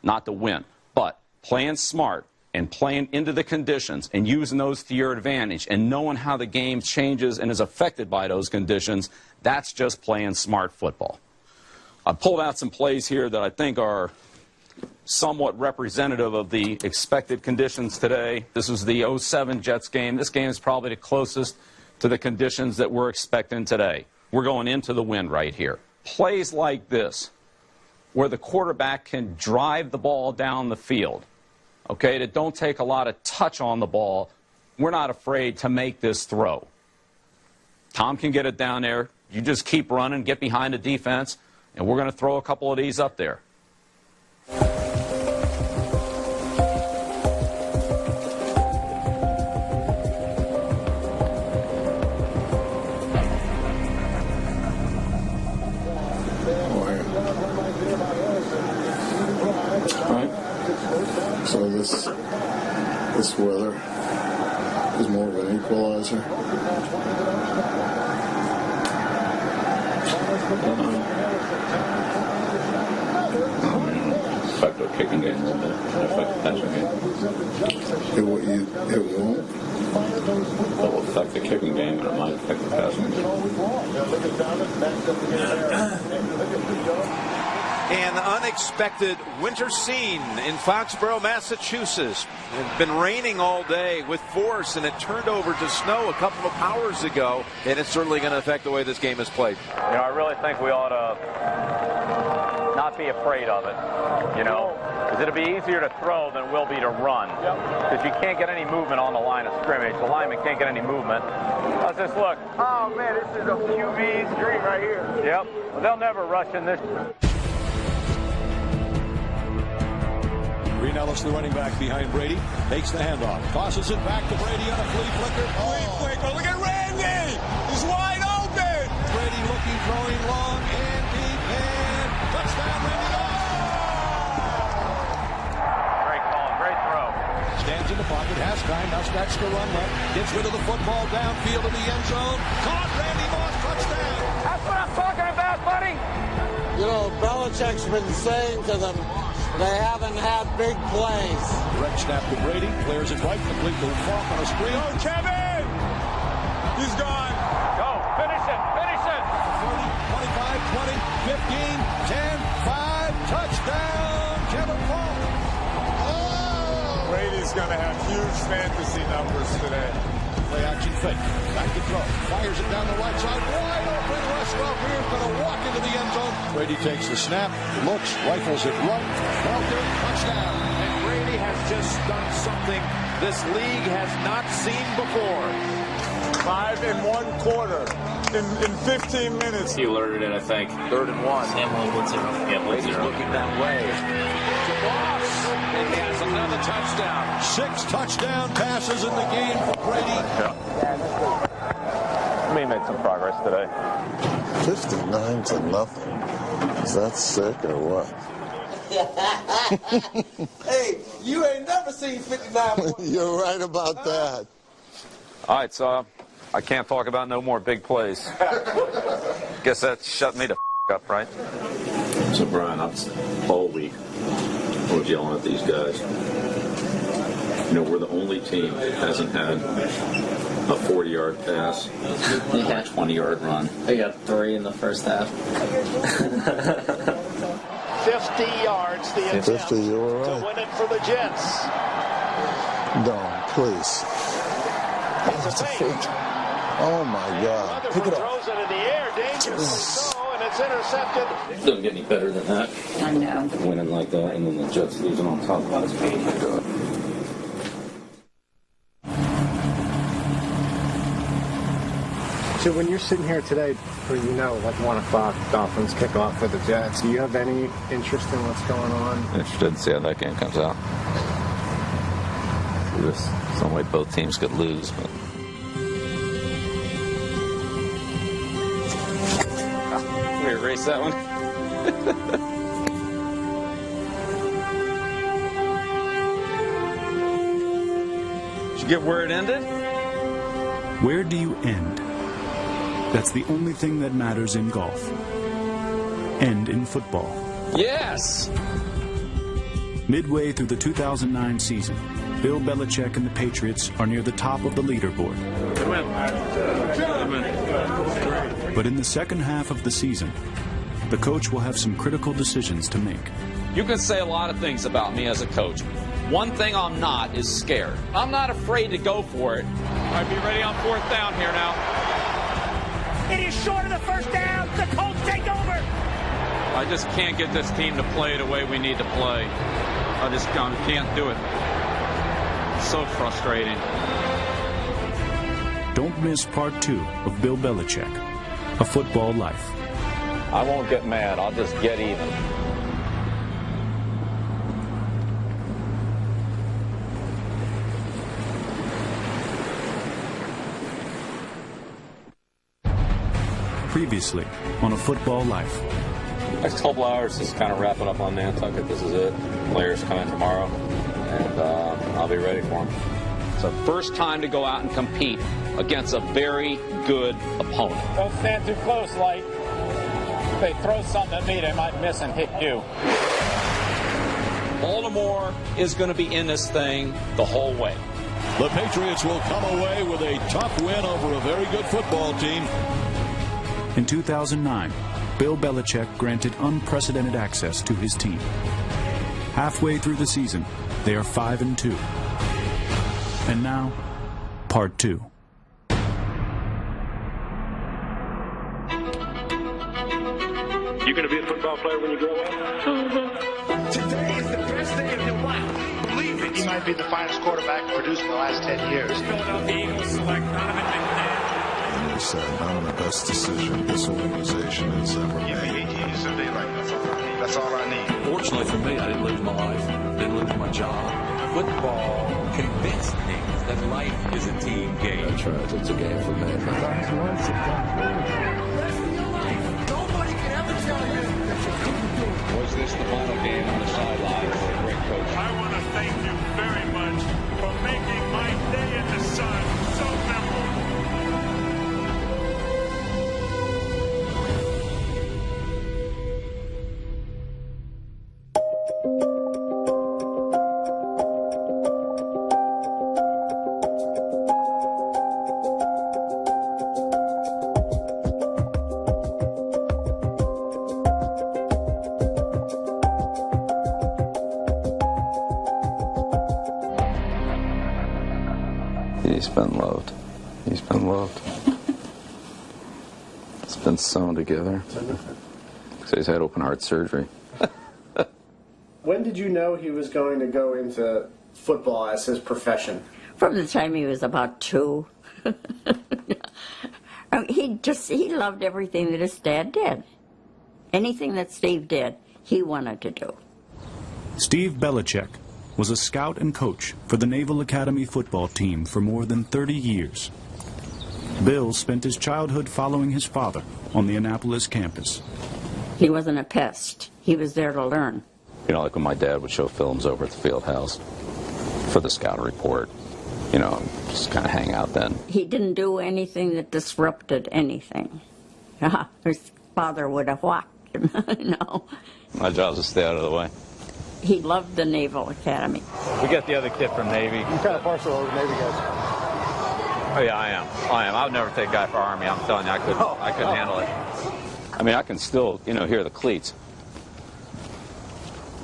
not to win. But playing smart and playing into the conditions and using those to your advantage and knowing how the game changes and is affected by those conditions, that's just playing smart football. I pulled out some plays here that I think are somewhat representative of the expected conditions today. This was the 07 Jets game. This game is probably the closest to the conditions that we're expecting today. We're going into the wind right here. Plays like this, where the quarterback can drive the ball down the field, okay, that don't take a lot of touch on the ball, we're not afraid to make this throw. Tom can get it down there. You just keep running, get behind the defense, and we're going to throw a couple of these up there. So this weather is more of an equalizer. Affect the kicking game a little bit. Affect the passing game. It won't. It will affect the kicking game, and it might affect the passing game. An unexpected winter scene in Foxborough, Massachusetts. It's been raining all day with force, and it turned over to snow a couple of hours ago, and it's certainly going to affect the way this game is played. You know, I really think we ought to not be afraid of it, you know, because it'll be easier to throw than it will be to run. Because you can't get any movement on the line of scrimmage. The lineman can't get any movement. Let's just look. Oh, man, this is a QB's dream right here. Yep. Well, they'll never rush in this. Green Ellis, the running back behind Brady, takes the handoff, tosses it back to Brady on a flea flicker. Flea flicker, look at Randy! He's wide open! Brady looking, throwing long and deep, and touchdown, Randy Moss! Great call, great throw. Stands in the pocket, has time, now starts to run left, gets rid of the football downfield in the end zone. Caught, Randy Moss, touchdown. That's what I'm talking about, buddy. You know, Belichick's been saying to them they haven't had big plays. Direct snap to Brady, clears it right, complete to Falk on a screen. Go, Kevin! He's gone. Go, finish it, finish it. 30, 25, 20, 15, 10, 5, touchdown, Kevin Falk. Brady's going to have huge fantasy numbers today. Play action fake. Back to throw. Fires it down the right side. Wide open. Russ Welker's going to walk into the end zone. Brady takes the snap. Looks. Rifles it right. Welker. Touchdown. And Brady has just done something this league has not seen before. 5 in 1 quarter. In 15 minutes. He alerted it, I think. 3rd and 1. Samuel Woods zero. Yeah, Woods Brady's zero. looking that way. To Moss. And he has another touchdown. 6 touchdown passes in the game for Brady. We made some progress today. 59-0. Is that sick or what? Hey, you ain't never seen 59. You're right about that. All right, so I can't talk about no more big plays. Guess that shut me the up, right? So, Brian, all week I was yelling at these guys. You know, we're the only team that hasn't had a 40-yard pass or a 20-yard run. They got 3 in the first half. 50 yards the attempt 50, you were to right. win it for the Jets. Don't, please. It's a fake. Oh, my God. Pick it up. Throws it in the air, dangerously so, and it's intercepted. It doesn't get any better than that. I know. Winning like that, and then the Jets losing on top of us. So when you're sitting here today, like 1 o'clock, Dolphins kick off for the Jets, do you have any interest in what's going on? Interested to see how that game comes out. There's some way both teams could lose, but Let me erase that one. Did you get where it ended? Where do you end? That's the only thing that matters in golf. And in football. Yes! Midway through the 2009 season, Bill Belichick and the Patriots are near the top of the leaderboard. Good win. Good win. But in the second half of the season, the coach will have some critical decisions to make. You can say a lot of things about me as a coach. One thing I'm not is scared. I'm not afraid to go for it. All right, be ready on 4th down here now. It is short of the first down. The Colts take over. I just can't get this team to play the way we need to play. I just can't do it. It's so frustrating. Don't miss part 2 of Bill Belichick, A Football Life. I won't get mad. I'll just get even. Previously on A Football Life. Next couple hours is kind of wrapping up on Nantucket. This is it. Players come in tomorrow, and I'll be ready for them. It's our first time to go out and compete against a very good opponent. Don't stand too close, Light. If they throw something at me, they might miss and hit you. Baltimore is going to be in this thing the whole way. The Patriots will come away with a tough win over a very good football team. In 2009, Bill Belichick granted unprecedented access to his team. Halfway through the season, they are 5-2. And now, part 2. You going to be a football player when you grow up? Today is the best day of your life. Believe it. He might be the finest quarterback produced in the last 10 years. Philadelphia Eagles select Donovan McNabb. And he said, I'm the best decision this organization has ever made. Give me 18 years of daylight. That's all I need. Fortunately for me, I didn't lose my life. Didn't lose my job. Football convinced me that life is a team game. That's right. It's a game for me. Nobody can ever tell you that you couldn't do it. Was this the final game on the sideline for a great coach? I want to thank you very much for He's been loved. He's been loved. It's been sewn together. So he's had open heart surgery. When did you know he was going to go into football as his profession? From the time he was about 2. He loved everything that his dad did. Anything that Steve did, he wanted to do. Steve Belichick was a scout and coach for the Naval Academy football team for more than 30 years. Bill spent his childhood following his father on the Annapolis campus. He wasn't a pest. He was there to learn. You know, like when my dad would show films over at the field house for the scout report, you know, just kind of hang out then. He didn't do anything that disrupted anything. His father would have walked, no. My job is to stay out of the way. He loved the Naval Academy. We got the other kid from Navy. You kind of partial over Navy guys. Oh yeah, I am. I would never take a guy for Army. I'm telling you, I couldn't handle it. I mean, I can still, you know, hear the cleats.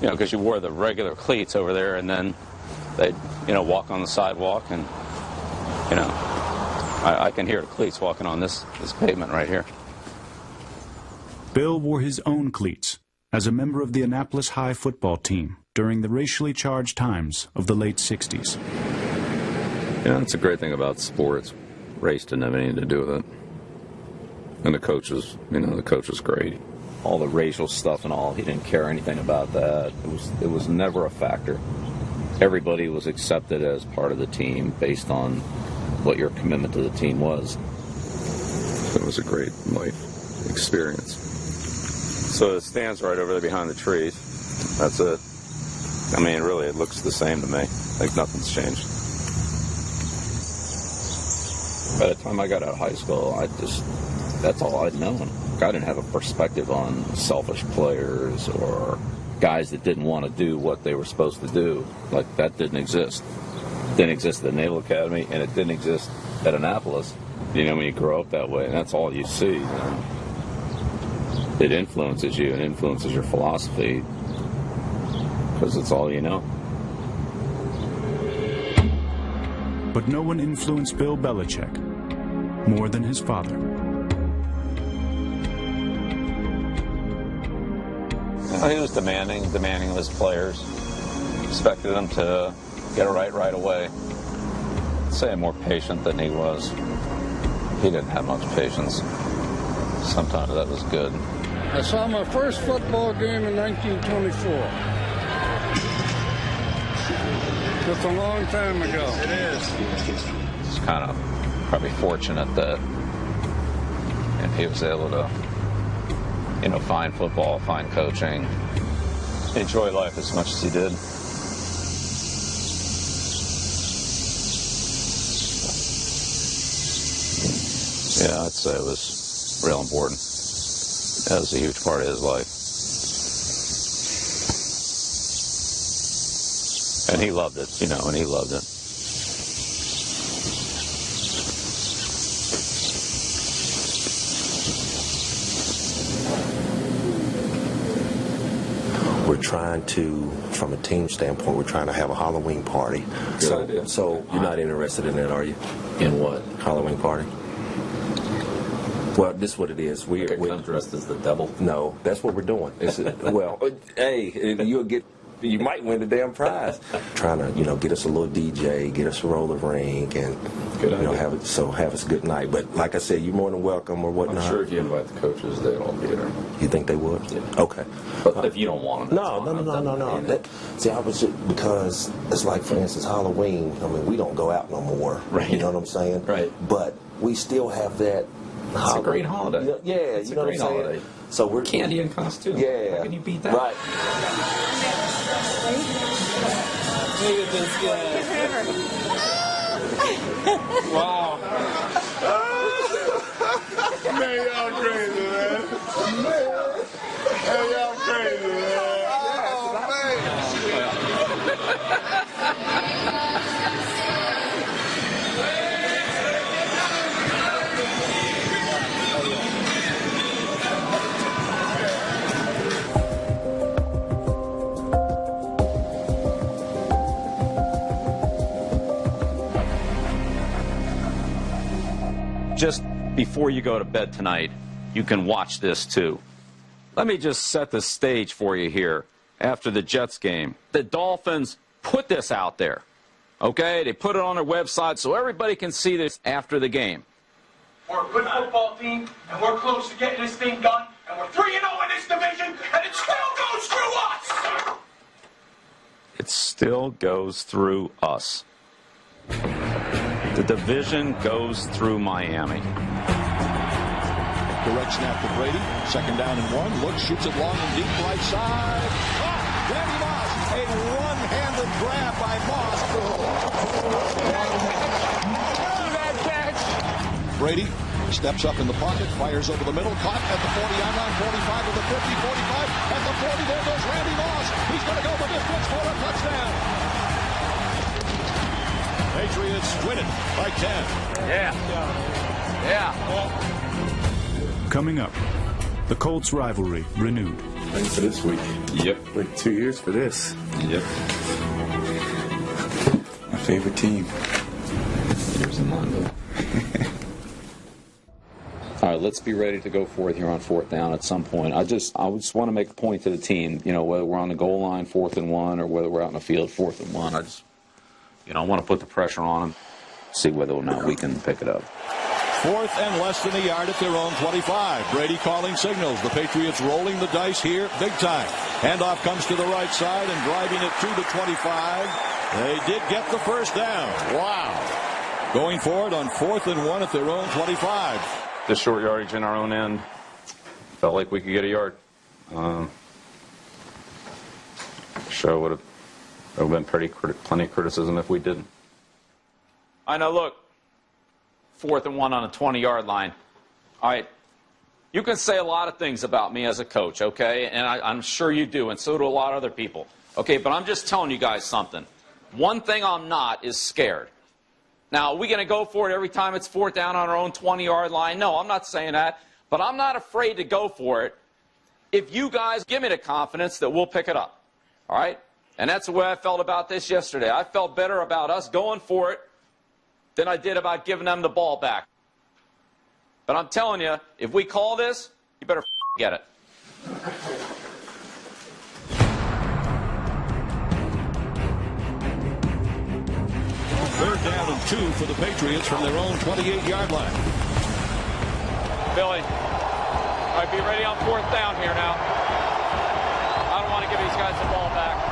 You know, because you wore the regular cleats over there, and then they'd, you know, walk on the sidewalk, and, you know, I can hear the cleats walking on this pavement right here. Bill wore his own cleats as a member of the Annapolis High football team during the racially charged times of the late 60s. You know, that's a great thing about sports. Race didn't have anything to do with it. And the coach was, you know, the coach was great. All the racial stuff and all, he didn't care anything about that. It was never a factor. Everybody was accepted as part of the team based on what your commitment to the team was. It was a great life experience. So it stands right over there behind the trees. That's it. I mean, really, it looks the same to me. Like nothing's changed. By the time I got out of high school, that's all I'd known. I didn't have a perspective on selfish players or guys that didn't want to do what they were supposed to do. Like, that didn't exist. It didn't exist at the Naval Academy, and it didn't exist at Annapolis. You know, when you grow up that way, and that's all you see. You know? It influences you and influences your philosophy because it's all you know. But no one influenced Bill Belichick more than his father. He was demanding of his players. Expected them to get it right away. I'd say more patient than he was. He didn't have much patience. Sometimes that was good. I saw my first football game in 1924. That's a long time ago. It is. It's kind of probably fortunate that he was able to, you know, find football, find coaching, enjoy life as much as he did. Yeah, I'd say it was real important. That was a huge part of his life. And he loved it, you know, and he loved it. We're trying to, from a team standpoint, we're trying to have a Halloween party. Good idea. So you're not interested in that, are you? In what? Halloween party. Well, this is what it is. We're dressed as the devil. No, that's what we're doing. Well, hey, you might win the damn prize. Trying to, you know, get us a little DJ, get us a roller rink, and have us a good night. But like I said, you're more than welcome or whatnot. I'm sure if you invite the coaches, they'd all be there. You think they would? Yeah. Okay. But if you don't want them, no. I was because it's like, for instance, Halloween. I mean, we don't go out no more. Right. You know what I'm saying? Right. But we still have that. It's a great holiday. You know, yeah, it's you know a great what I'm saying? holiday. So we're candy and costume. Yeah. How can you beat that? Right. Look at this guy. Wow. Man, y'all crazy, man. Hey, y'all crazy, man. just before you go to bed tonight, you can watch this too. Let me just set the stage for you here after the Jets game. The Dolphins put this out there, okay? They put it on their website so everybody can see this after the game. We're a good football team, and we're close to getting this thing done, and we're 3-0 in this division, and it still goes through us! It still goes through us. The division goes through Miami. Direct snap to Brady. 2nd down and 1. Looks, shoots it long and deep right side. Caught! Randy Moss. A one-handed grab by Moss. Brady steps up in the pocket, fires over the middle, caught at the 40-yard line, 45 to the 50, 45 at the 40. There goes Randy Moss. He's going to go the distance for a touchdown. Patriots win it by 10. Yeah. Coming up, the Colts rivalry renewed. Ready for this week? Yep. Wait 2 years for this. Yep. My favorite team. Yours and mine, though. All right, let's be ready to go for it here on 4th down at some point. I just want to make a point to the team, whether we're on the goal line 4th and 1 or whether we're out in the field 4th and 1. I want to put the pressure on them, see whether or not we can pick it up. 4th and less than a yard at their own 25. Brady calling signals. The Patriots rolling the dice here big time. Handoff comes to the right side and driving it to the 25. They did get the first down. Wow. Going forward on 4th and 1 at their own 25. The short yardage in our own end. Felt like we could get a yard. Show would have been plenty of criticism if we didn't. I know, look. 4th and 1 on a 20-yard line. All right, you can say a lot of things about me as a coach, okay? And I'm sure you do, and so do a lot of other people. Okay, but I'm just telling you guys something. One thing I'm not is scared. Now, are we going to go for it every time it's 4th down on our own 20-yard line? No, I'm not saying that. But I'm not afraid to go for it if you guys give me the confidence that we'll pick it up. All right? And that's the way I felt about this yesterday. I felt better about us going for it than I did about giving them the ball back. But I'm telling you, if we call this, you better get it. 3rd down and 2 for the Patriots from their own 28-yard line. Billy, all right, be ready on 4th down here now. I don't want to give these guys the ball back.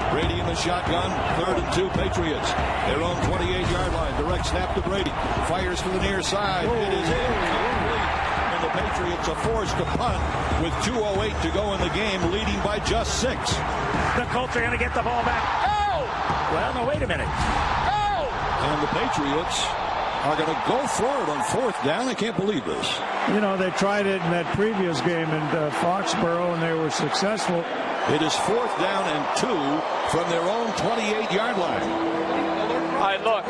Brady in the shotgun, 3rd and 2 Patriots. Their own 28-yard line. Direct snap to Brady. Fires to the near side. It is incomplete. And the Patriots are forced to punt with 2:08 to go in the game, leading by just 6. The Colts are going to get the ball back. Oh! Well, no, wait a minute. Oh! And the Patriots are going to go for it on 4th down. I can't believe this. They tried it in that previous game in Foxborough, and they were successful. It is 4th down and 2 from their own 28-yard line. All right, look.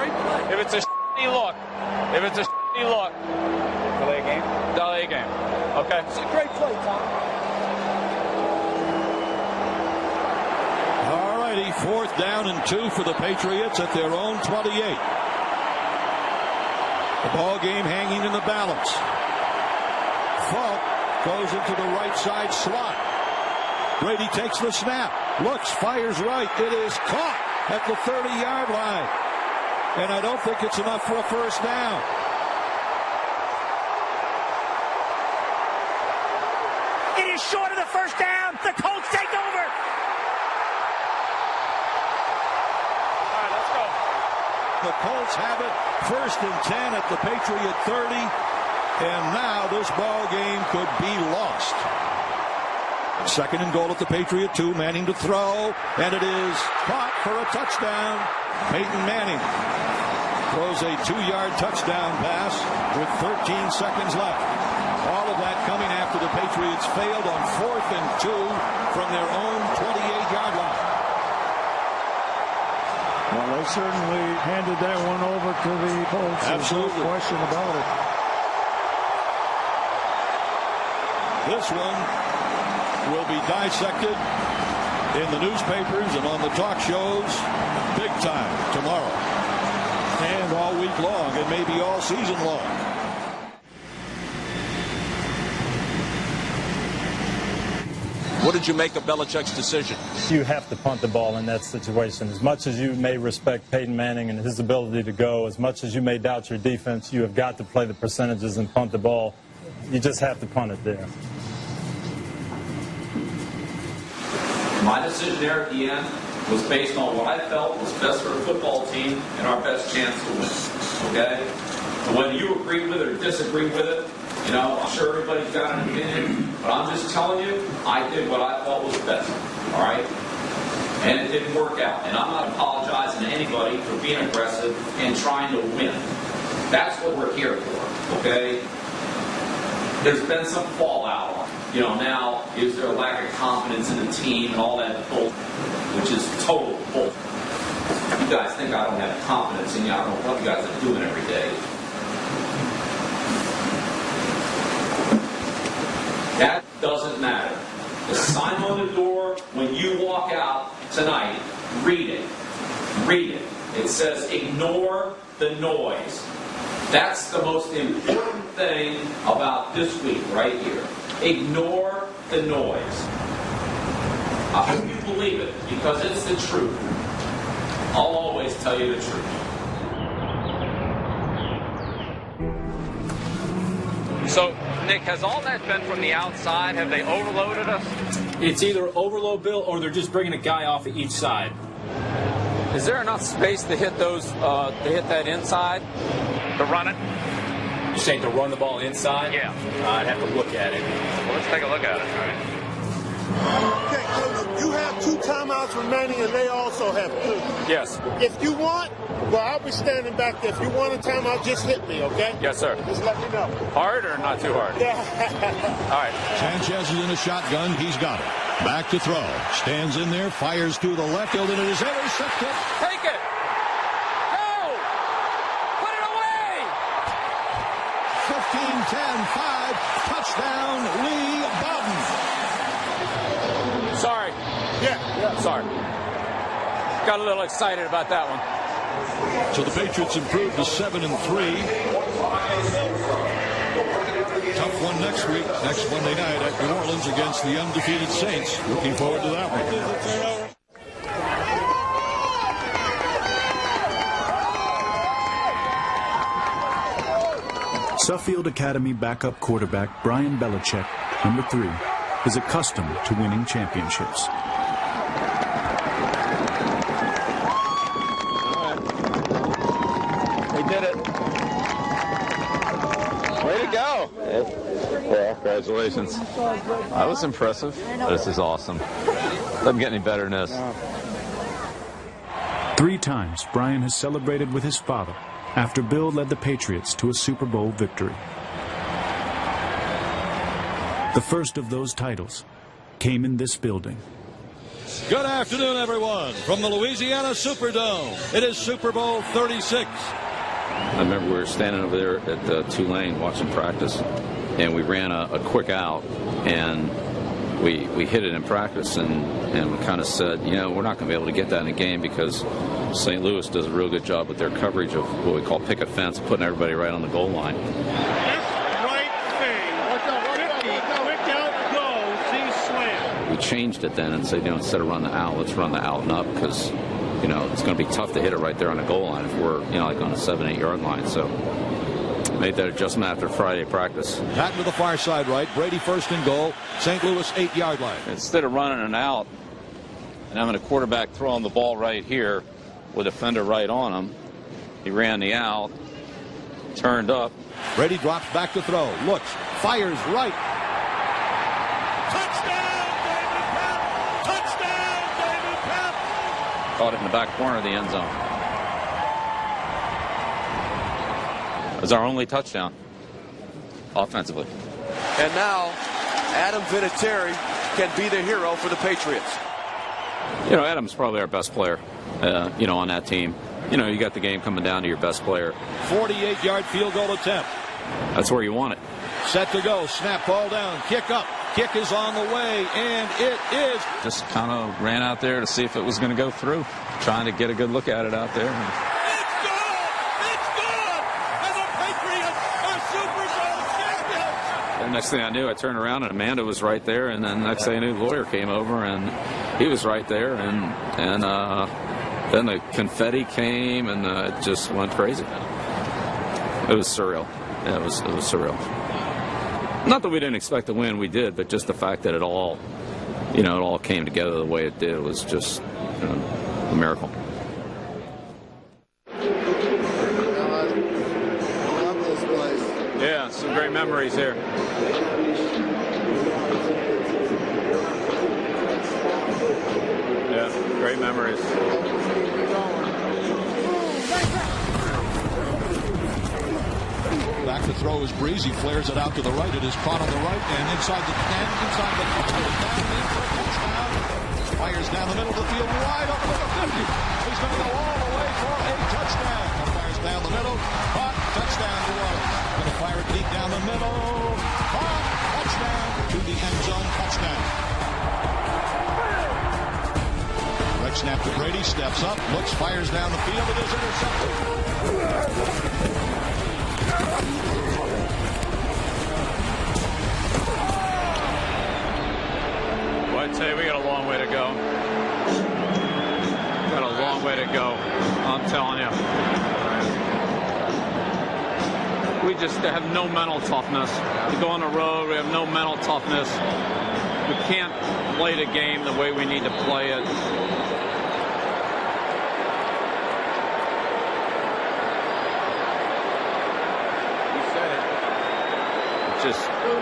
If it's a shitty look. Delay game? Delay game. Okay. It's a great play, Tom. All righty, 4th down and 2 for the Patriots at their own 28. The ball game hanging in the balance. Falk goes into the right side slot. Brady takes the snap, looks, fires right. It is caught at the 30-yard line. And I don't think it's enough for a first down. It is short of the first down. The Colts take over. All right, let's go. The Colts have it, 1st and 10 at the Patriot 30. And now this ball game could be lost. 2nd and goal at the Patriot 2. Manning to throw, and it is caught for a touchdown. Peyton Manning throws a 2-yard touchdown pass with 13 seconds left. All of that coming after the Patriots failed on 4th and 2 from their own 28-yard line. Well, they certainly handed that one over to the Colts. Absolutely. There's no question about it. This one will be dissected in the newspapers and on the talk shows big time tomorrow. And all week long, and maybe all season long. What did you make of Belichick's decision? You have to punt the ball in that situation. As much as you may respect Peyton Manning and his ability to go, as much as you may doubt your defense, you have got to play the percentages and punt the ball. You just have to punt it there. My decision there at the end was based on what I felt was best for the football team and our best chance to win. Okay? And whether you agree with it or disagree with it, you know, I'm sure everybody's got an opinion, but I'm just telling you, I did what I felt was best. All right? And it didn't work out. And I'm not apologizing to anybody for being aggressive and trying to win. That's what we're here for. Okay? There's been some fallout on it. You know, now, is there a lack of confidence in the team and all that bull, which is total bull. You guys think I don't have confidence in you. I don't know what you guys are doing every day. That doesn't matter. The sign on the door, when you walk out tonight, read it. Read it. It says, ignore the noise. That's the most important thing about this week right here. Ignore the noise. I hope you believe it, because it's the truth. I'll always tell you the truth. So, Nick, has all that been from the outside? Have they overloaded us? It's either overload, Bill, or they're just bringing a guy off of each side. Is there enough space to hit those? To hit that inside? To run it? You're saying to run the ball inside? Yeah. I'd have to look at it. Well, let's take a look at it. All right. Okay, Coach, you have 2 timeouts remaining, and they also have 2. Yes. If you want, well, I'll be standing back there. If you want a timeout, just hit me, okay? Yes, sir. Just let me know. Hard or not too hard? Yeah. All right. Sanchez is in a shotgun. He's got it. Back to throw. Stands in there, fires to the left field, and it is intercepted. Take it. Go. Put it away. 15-10-5. Touchdown, Lee Bowden. Sorry. Yeah. Sorry. Got a little excited about that one. So the Patriots improved to 7-3. Tough one next week, next Monday night at New Orleans against the undefeated Saints. Looking forward to that one. Suffield Academy backup quarterback Brian Belichick, number 3, is accustomed to winning championships. We did it. Way to go. Well, congratulations. That was impressive. This is awesome. Doesn't get any better than this. 3 times Brian has celebrated with his father after Bill led the Patriots to a Super Bowl victory. The first of those titles came in this building. Good afternoon, everyone, from the Louisiana Superdome. It is Super Bowl 36. I remember we were standing over there at Tulane watching practice, and we ran a quick out, and we hit it in practice, and we kind of said, you know, we're not going to be able to get that in a game because St. Louis does a real good job with their coverage of what we call picket fence, putting everybody right on the goal line. We changed it then and said, you know, instead of run the out, let's run the out and up, because, you know, it's going to be tough to hit it right there on the goal line if we're, you know, like on a 7-8 yard line. So made that adjustment after Friday practice. Patton to the far side right. Brady first and goal. St. Louis 8 yard line. Instead of running an out and having a quarterback throwing the ball right here with a defender right on him, he ran the out, turned up. Brady drops back to throw. Looks, fires right. Caught it in the back corner of the end zone. It was our only touchdown offensively. And now Adam Vinatieri can be the hero for the Patriots. You know, Adam's probably our best player, you know, on that team. You know, you got the game coming down to your best player. 48 yard field goal attempt. That's where you want it. Set to go. Snap, ball down. Kick up. Kick is on the way, and it is. Just kind of ran out there to see if it was going to go through, trying to get a good look at it out there. It's good! next thing I knew, I turned around and Amanda was right there, and then next thing I knew, the lawyer came over and he was right there, and then the confetti came, and it just went crazy. It was surreal. Yeah, it was surreal. Not that we didn't expect to win, we did, but just the fact that it all came together the way it did was just a miracle. Yeah, some great memories here. Yeah, great memories. Back to throw is Breezy, flares it out to the right. It is caught on the right and inside the 10, inside the 10, fires down the middle of the field, wide open at the 50. He's going to go all the way for a touchdown. Fires down the middle, caught, touchdown to Wallace. Going to fire it deep down the middle, caught, touchdown to the end zone, touchdown. Right snap to Brady, steps up, looks, fires down the field, it is intercepted. Well, I'd say we got a long way to go. Got a long way to go. I'm telling you. We just have no mental toughness. We go on the road, we have no mental toughness. We can't play the game the way we need to play it.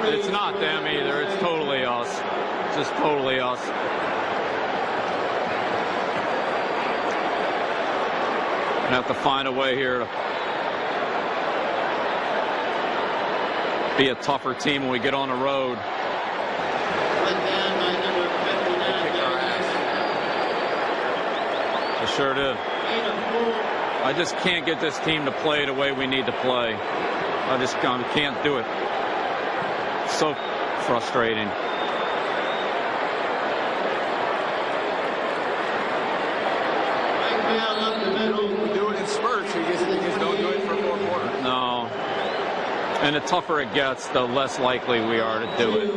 It's not them either. It's totally us. It's just totally us. We have to find a way here to be a tougher team when we get on the road. They sure did. I just can't get this team to play the way we need to play. I just can't do it. So frustrating. Do it in spurts. You just don't do it for 4 quarters. No. And the tougher it gets, the less likely we are to do it.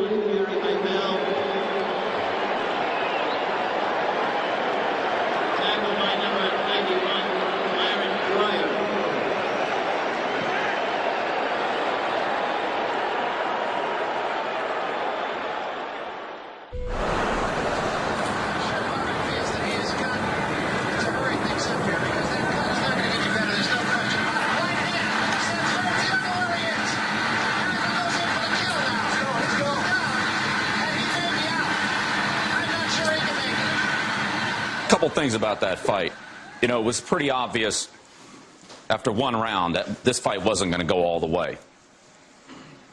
Couple things about that fight. You know, it was pretty obvious after one round that this fight wasn't going to go all the way.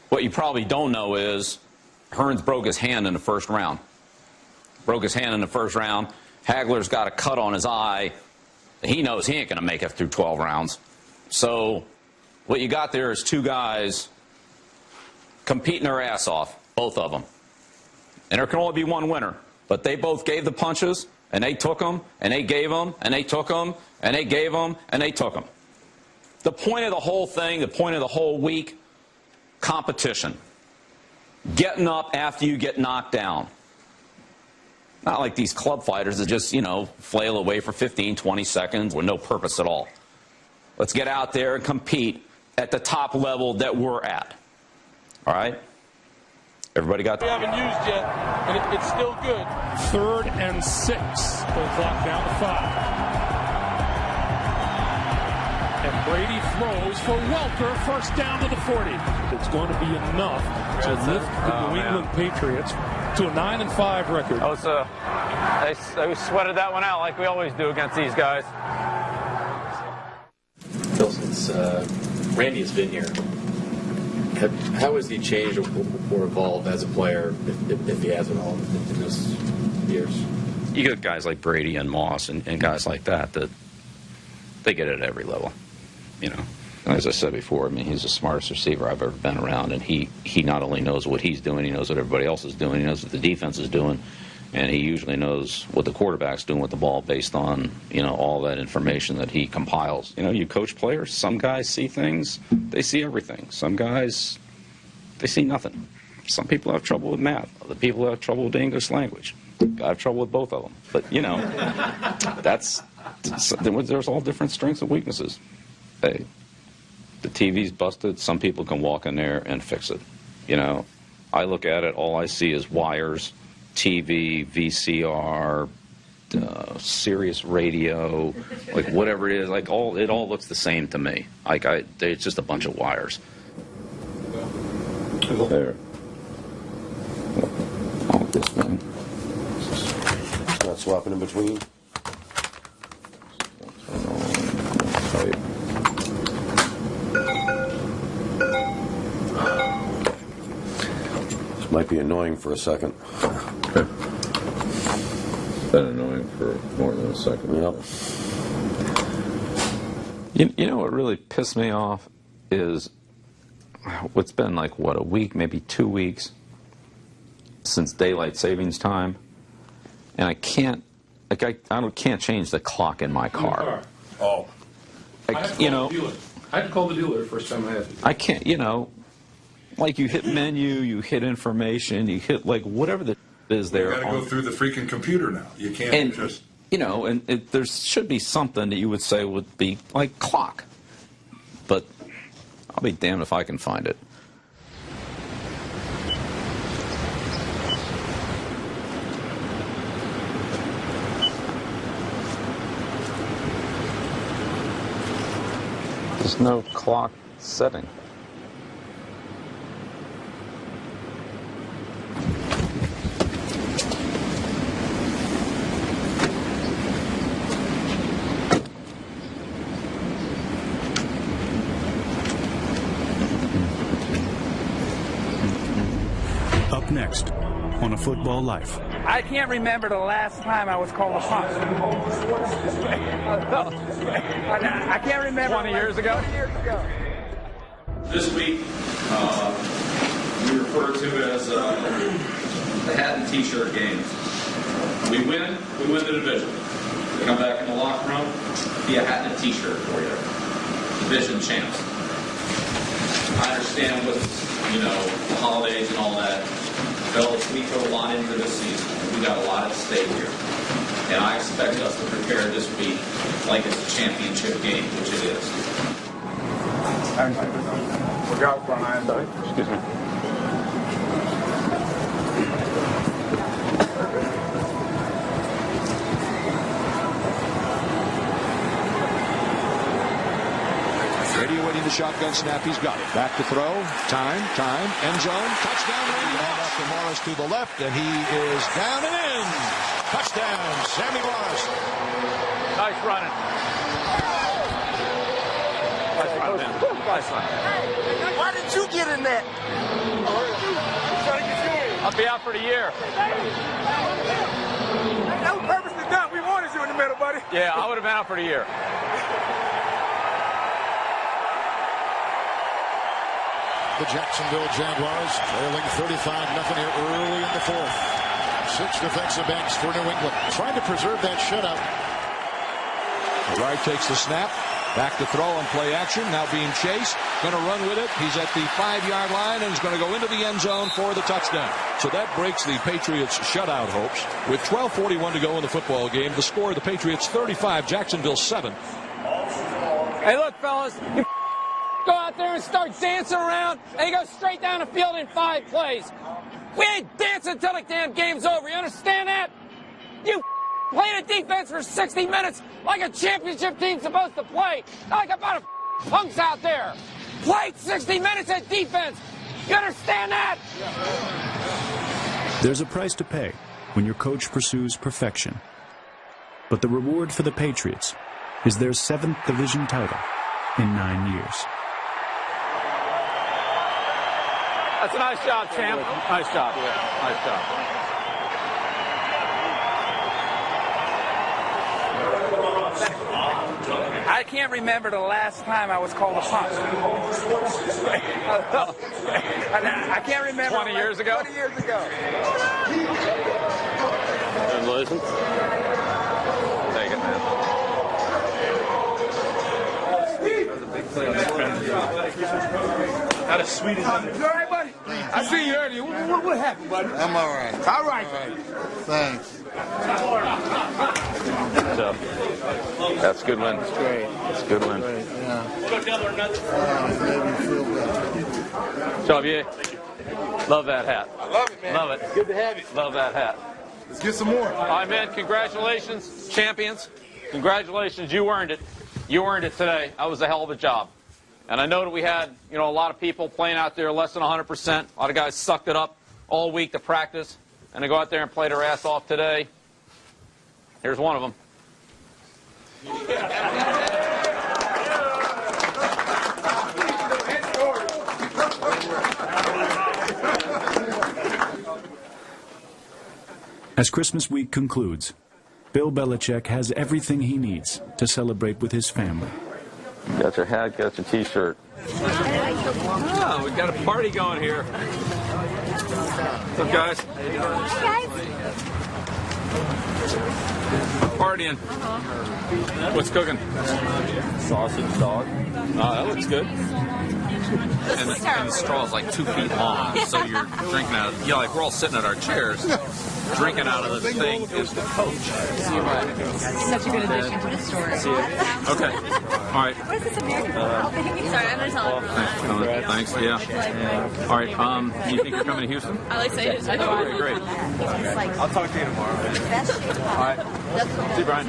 What you probably don't know is Hearns broke his hand in the first round. Broke his hand in the first round. Hagler's got a cut on his eye. He knows he ain't going to make it through 12 rounds. So what you got there is two guys competing their ass off, both of them. And there can only be one winner. But they both gave the punches. And they took them, and they gave them, and they took them, and they gave them, and they took them. The point of the whole thing, the point of the whole week, competition. Getting up after you get knocked down. Not like these club fighters that just, flail away for 15, 20 seconds with no purpose at all. Let's get out there and compete at the top level that we're at. All right? Everybody got that? We haven't used yet, and it's still good. 3rd and 6. The clock down to 5. And Brady throws for Welker, first down to the 40. It's going to be enough to lift the New England Patriots to a 9-5 record. They sweated that one out like we always do against these guys. Phil, since Randy has been here, how has he changed or evolved as a player, if he has at all, in those years? You get guys like Brady and Moss and guys like that they get it at every level. As I said before, I mean, he's the smartest receiver I've ever been around, and he not only knows what he's doing, he knows what everybody else is doing, he knows what the defense is doing, and he usually knows what the quarterback's doing with the ball based on, all that information that he compiles. You coach players, some guys see things, they see everything. Some guys, they see nothing. Some people have trouble with math. Other people have trouble with the English language. I have trouble with both of them. But, you know, there's all different strengths and weaknesses. Hey, the TV's busted. Some people can walk in there and fix it. You know, I look at it, all I see is wires, TV, VCR, Sirius radio, like whatever it is. Like it all looks the same to me. Like it's just a bunch of wires. There. This thing. Not swapping in between. This might be annoying for a second. Been annoying for more than a second. Yep. You know what really pissed me off is what's been like, what, a week, maybe 2 weeks since daylight savings time, and I can't, like, I can't change the clock in my car. Oh. I had to call the dealer the first time I had to. I can't, you know, like you hit menu, you hit information, you hit like whatever the is there. You got to go through the freaking computer now. You can't just. You know, and there should be something that you would say would be like clock, but I'll be damned if I can find it. There's no clock setting. Up next on A Football Life. I can't remember the last time I was called a punk. I can't remember. 20 years ago? 20 years ago. This week, we refer to it as the hat and t-shirt game. We win the division. We come back in the locker room, be a hat and a t-shirt for you. Division champs. I understand with, you know, the holidays and all that. Fellas, we put a lot into this season. We got a lot at stake here. And I expect us to prepare this week like it's a championship game, which it is. Look out behind. Excuse me. Brady awaiting the shotgun snap. He's got it. Back to throw. Time. End zone. Touchdown. Hand off to Morris to the left, and he is down and in. Touchdown, Sammy Morris. Nice running. Nice run, man. Nice run. Why did you get in that? I'll be out for the year. That was purposely done. We wanted you in the middle, buddy. Yeah, I would have been out for the year. The Jacksonville Jaguars trailing 35-0 here early in the fourth. 6 defensive backs for New England, trying to preserve that shutout. Wright takes the snap, back to throw on play action, now being chased, going to run with it. He's at the 5-yard line and is going to go into the end zone for the touchdown. So that breaks the Patriots' shutout hopes. With 12:41 to go in the football game, the score of the Patriots 35, Jacksonville 7. Hey, look, fellas, you go out there and start dancing around, and you go straight down the field in 5 plays. We ain't dancing until the damn game's over. You understand that? You play the defense for 60 minutes like a championship team's supposed to play. Not like a bunch of punks out there. Play 60 minutes at defense. You understand that? There's a price to pay when your coach pursues perfection. But the reward for the Patriots is their 7th division title in 9 years. That's a nice job, champ. Nice job. Nice job. I can't remember the last time I was called a punk. I can't remember. 20 years ago? 20 years ago. Congratulations. Take it, man. That is sweet. You all right, buddy? I seen you earlier. What happened, buddy? I'm all right. All right. Thanks. So, that's a good win. That's great. That's a good win. Yeah. Made me feel better. Xavier, love that hat. I love it, man. Love it. Good to have you. Love that hat. Let's get some more. All right, man, congratulations, champions. Congratulations, you earned it. You earned it today. That was a hell of a job. And I know that we had, a lot of people playing out there less than 100%. A lot of guys sucked it up all week to practice, and to go out there and play their ass off today. Here's one of them. As Christmas week concludes, Bill Belichick has everything he needs to celebrate with his family. Got your hat, got your T-shirt. Oh, we got a party going here. What's up, guys? Partying. What's cooking? Sausage dog. Oh, that looks good. And the straw is like 2 feet long, so you're drinking out of, like we're all sitting at our chairs, drinking out of the thing is the coach. Such a good addition to the story. Okay. All right. What is this American football thing? Sorry, I'm going to tell Thanks. Thanks. Yeah. All right. You think you're coming to Houston? I like saying it. Okay, great. I'll talk to you tomorrow. All right. See you, Brian.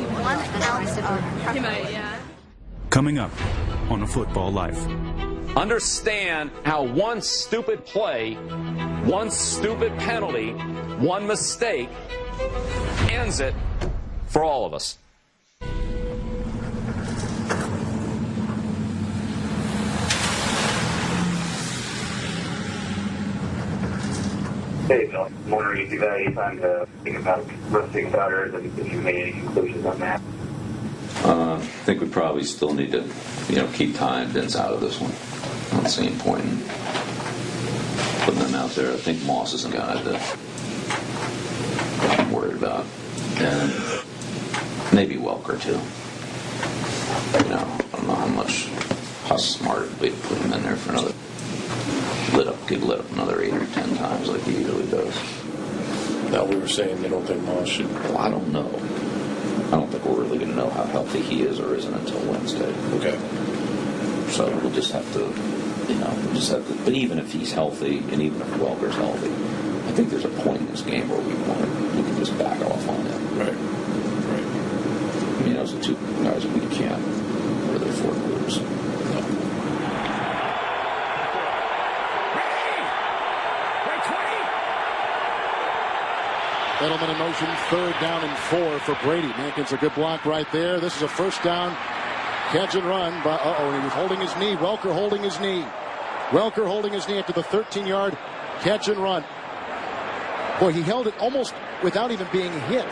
Coming up on A Football Life. Understand how one stupid play, one stupid penalty, one mistake ends it for all of us. Hey, Bill. I'm wondering if you've had any time to think about roasting starters and if you've made any conclusions on that. I think we probably still need to, keep tying Vince out of this one. I don't see any point in putting them out there. I think Moss is a guy that I'm worried about. And maybe Welker, too. I don't know how smart it would be to put him in there for another get lit up another 8 or 10 times like he usually does. Now, we were saying you don't think Moss should. Well, I don't know. I don't think we're really going to know how healthy he is or isn't until Wednesday. Okay. So we'll just have to, but even if he's healthy and even if Welker's healthy, I think there's a point in this game where we can just back off on him. Right. I mean, those are two guys we can't really afford to lose. Edelman in motion, 3rd down and 4 for Brady. Mankins a good block right there. This is a 1st down catch and run. He was holding his knee. Welker holding his knee. Welker holding his knee after the 13-yard catch and run. Boy, he held it almost without even being hit.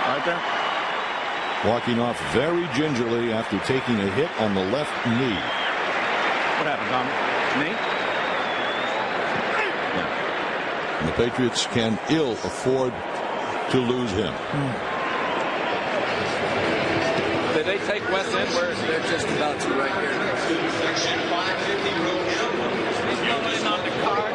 Right there. Walking off very gingerly after taking a hit on the left knee. What happened, Tom? Knee? And the Patriots can ill afford to lose him. Did they take Wes in? Where they're just about to right here. He's going in on the card.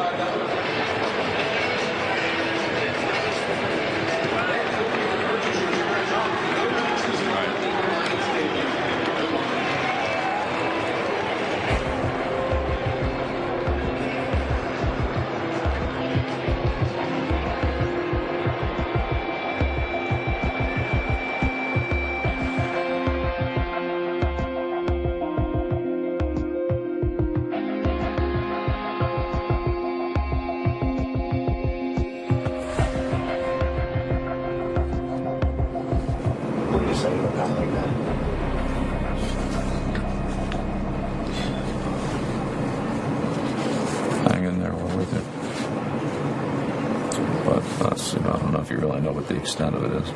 I don't know if you really know what the extent of it is.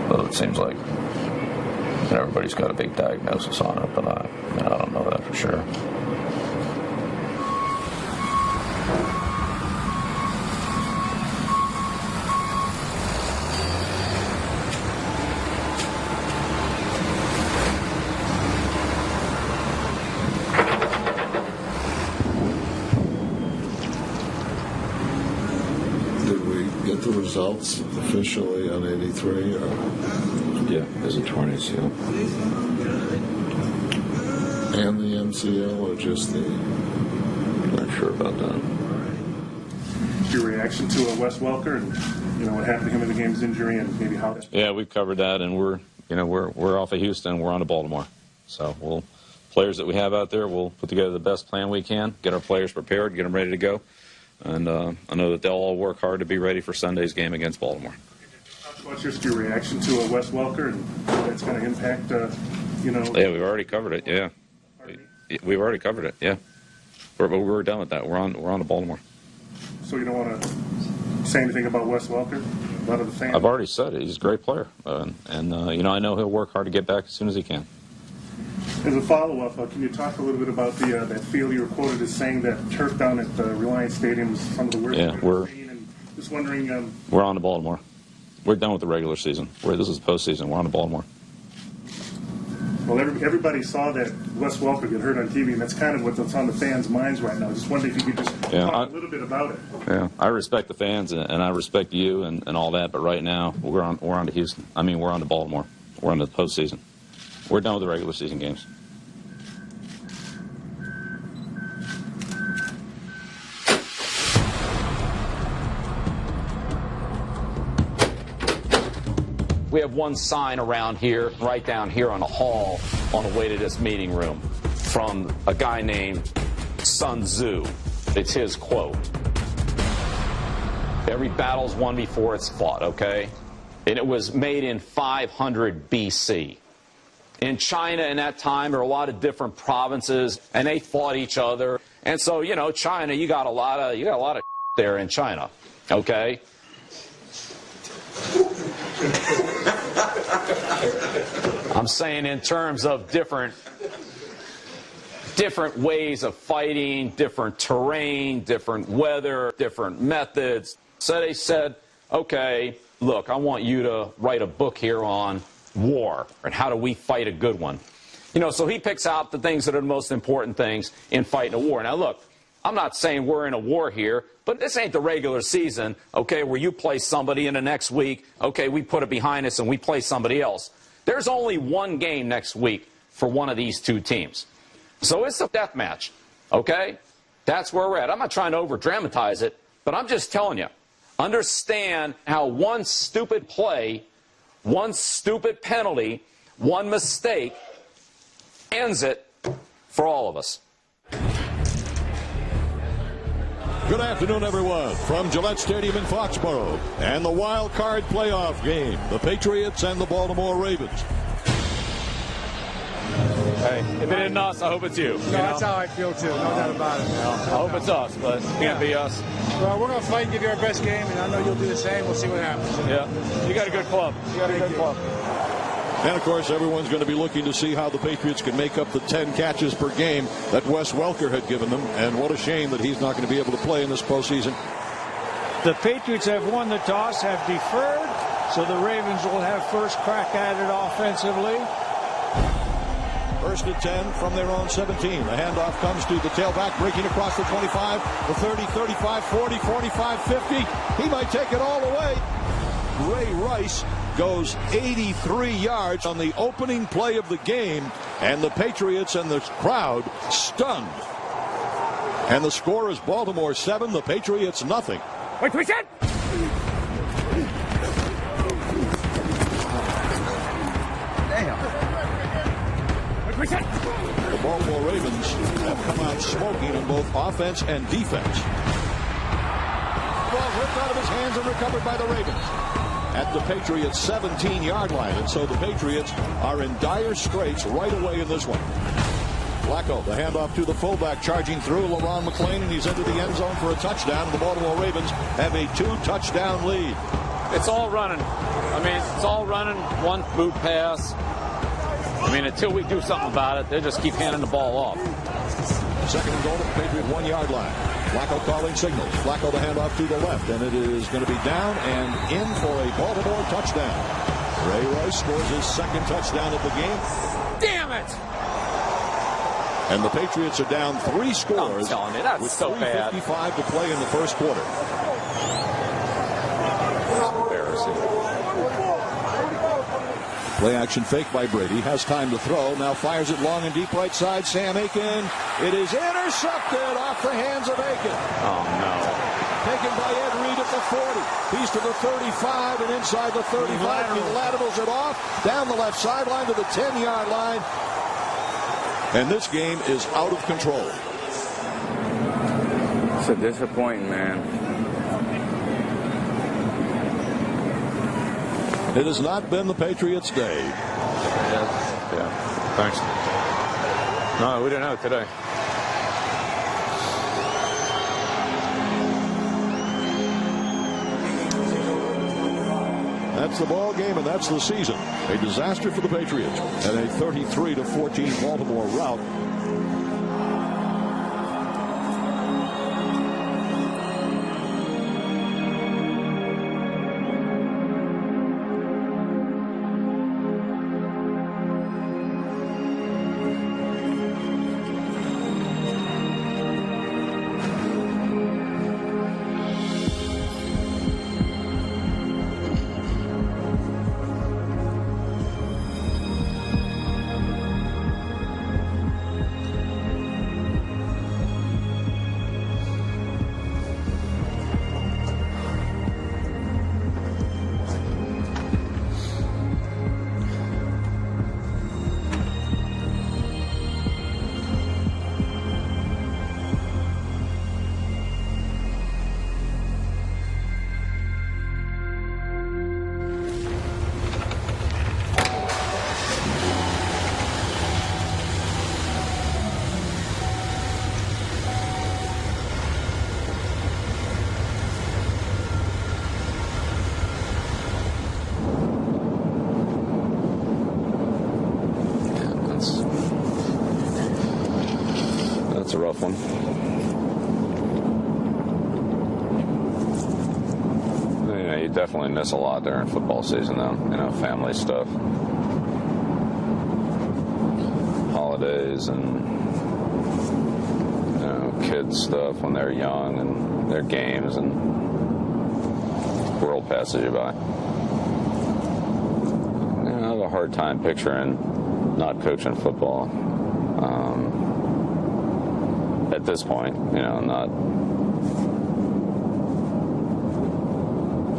Well, it seems like everybody's got a big diagnosis on it, but I don't know that for sure. results officially on 83? Or? Yeah, there's a torn ACL. And the MCL, or just the... Not sure about that. Your reaction to Wes Welker and what happened to him in the game's injury and maybe how? Yeah, we've covered that, and we're off of Houston. We're on to Baltimore. So players that we have out there, we'll put together the best plan we can, get our players prepared, get them ready to go, and I know that they'll all work hard to be ready for Sunday's game against Baltimore. What's just your reaction to Wes Welker and how that's going to impact? Yeah, we've already covered it. Yeah, we've already covered it. Yeah, but we're done with that. We're on to Baltimore. So you don't want to say anything about Wes Welker? A lot of the fans. I've already said it. He's a great player, and I know he'll work hard to get back as soon as he can. As a follow-up, can you talk a little bit about that field you were quoted as saying that turf down at Reliance Stadium was some of the worst Yeah, we've seen? And just wondering. We're on to Baltimore. We're done with the regular season. This is postseason. We're on to Baltimore. Well, everybody saw that Wes Welker get hurt on TV, and that's kind of what's on the fans' minds right now. Just wondering if you could just talk a little bit about it. Yeah, I respect the fans, and I respect you and all that, but right now we're on to Houston. We're on to Baltimore. We're on to the postseason. We're done with the regular season games. We have one sign around here, right down here on the hall, on the way to this meeting room, from a guy named Sun Tzu. It's his quote. Every battle's won before it's fought, okay? And it was made in 500 BC. In China in that time, there were a lot of different provinces, and they fought each other. And so, China, you got a lot of there in China, okay? I'm saying in terms of different ways of fighting, different terrain, different weather, different methods. So they said, okay, look, I want you to write a book here on war and how do we fight a good one. So he picks out the things that are the most important things in fighting a war. Now, look, I'm not saying we're in a war here, but this ain't the regular season, okay, where you play somebody in the next week, okay, we put it behind us and we play somebody else. There's only one game next week for one of these two teams. So it's a death match, okay? That's where we're at. I'm not trying to over-dramatize it, but I'm just telling you, understand how one stupid play, one stupid penalty, one mistake ends it for all of us. Good afternoon, everyone, from Gillette Stadium in Foxborough and the wild card playoff game, the Patriots and the Baltimore Ravens. Hey, if it isn't us, I hope it's you. No, that's how I feel, too. No doubt about it. I hope it's us, but it can't be us. Well, we're going to fight and give you our best game, and I know you'll do the same. We'll see what happens. Yeah. You got a good club. And, of course, everyone's going to be looking to see how the Patriots can make up the 10 catches per game that Wes Welker had given them. And what a shame that he's not going to be able to play in this postseason. The Patriots have won the toss, have deferred, so the Ravens will have first crack at it offensively. First and 10 from their own 17. The handoff comes to the tailback, breaking across the 25, the 30, 35, 40, 45, 50. He might take it all the way. Ray Rice goes 83 yards on the opening play of the game, and the Patriots and the crowd stunned. And the score is Baltimore 7, the Patriots nothing. Wait, we said. The Baltimore Ravens have come out smoking in both offense and defense. Ball ripped out of his hands and recovered by the Ravens at the Patriots' 17-yard line. And so the Patriots are in dire straits right away in this one. Flacco, the handoff to the fullback, charging through LaRon McClain, and he's into the end zone for a touchdown. The Baltimore Ravens have a 2-touchdown lead. It's all running. It's all running, one boot pass. Until we do something about it, they just keep handing the ball off. Second and goal at the Patriot 1-yard line. Flacco calling signals. Flacco the handoff to the left, and it is going to be down and in for a Baltimore touchdown. Ray Rice scores his second touchdown of the game. Damn it! And the Patriots are down 3 scores. I'm telling you, that's with so bad. 3:55 to play in the first quarter. Play action fake by Brady. Has time to throw. Now fires it long and deep right side. Sam Aiken. It is intercepted off the hands of Aiken. Oh, no. Taken by Ed Reed at the 40. He's to the 35 and inside the 35. He laterals it off. Down the left sideline to the 10-yard line. And this game is out of control. It's a disappointing, man. It has not been the Patriots' day. Yeah. Thanks. No, we didn't have it today. That's the ball game, and that's the season. A disaster for the Patriots and a 33-14 Baltimore rout. That's a rough one. You know, you definitely miss a lot during football season, though. You know, family stuff, holidays, and you know, kids stuff when they're young, and their games, and the world passes you by. You know, I have a hard time picturing not coaching football. At this point, you know,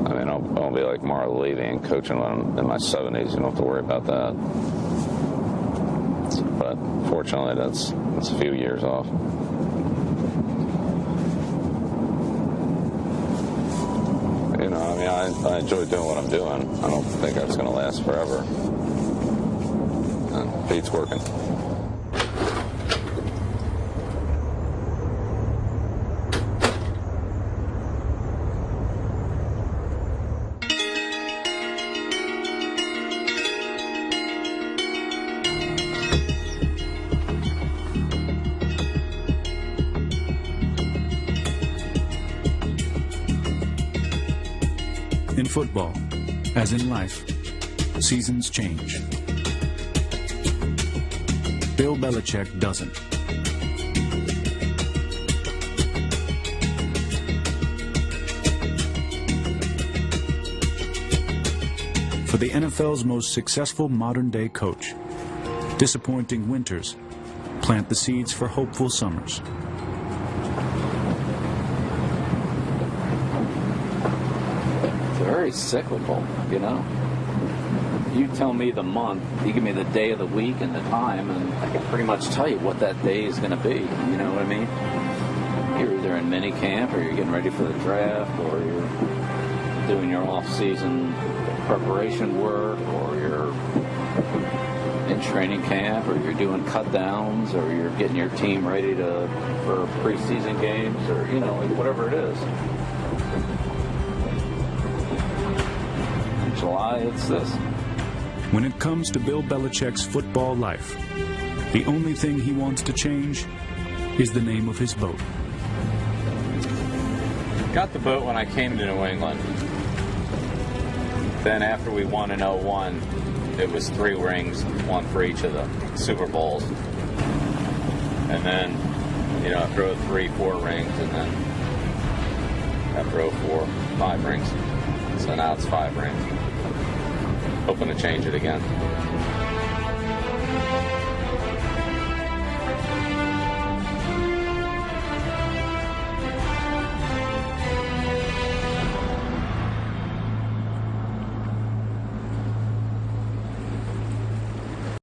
I mean, I'll be like Mara Levy and coaching when I'm in my 70s. You don't have to worry about that. But fortunately, that's a few years off. You know, I mean, I enjoy doing what I'm doing. I don't think that's going to last forever. And Pete's working. In football, as in life, seasons change. Bill Belichick doesn't. For the NFL's most successful modern-day coach, disappointing winters plant the seeds for hopeful summers. Very cyclical, you know. You tell me the month, you give me the day of the week and the time, and I can pretty much tell you what that day is going to be. You know what I mean? You're either in mini camp, or you're getting ready for the draft, or you're doing your off-season preparation work, or you're in training camp, or you're doing cut downs, or you're getting your team ready for preseason games, or you know, whatever it is. July, it's this. When it comes to Bill Belichick's football life, the only thing he wants to change is the name of his boat. Got the boat when I came to New England. Then after we won in 01, it was 3 rings, 1 for each of the Super Bowls. And then, you know, after 03, 4 rings, and then after 04, 5 rings. So now it's 5 rings. hoping to change it again.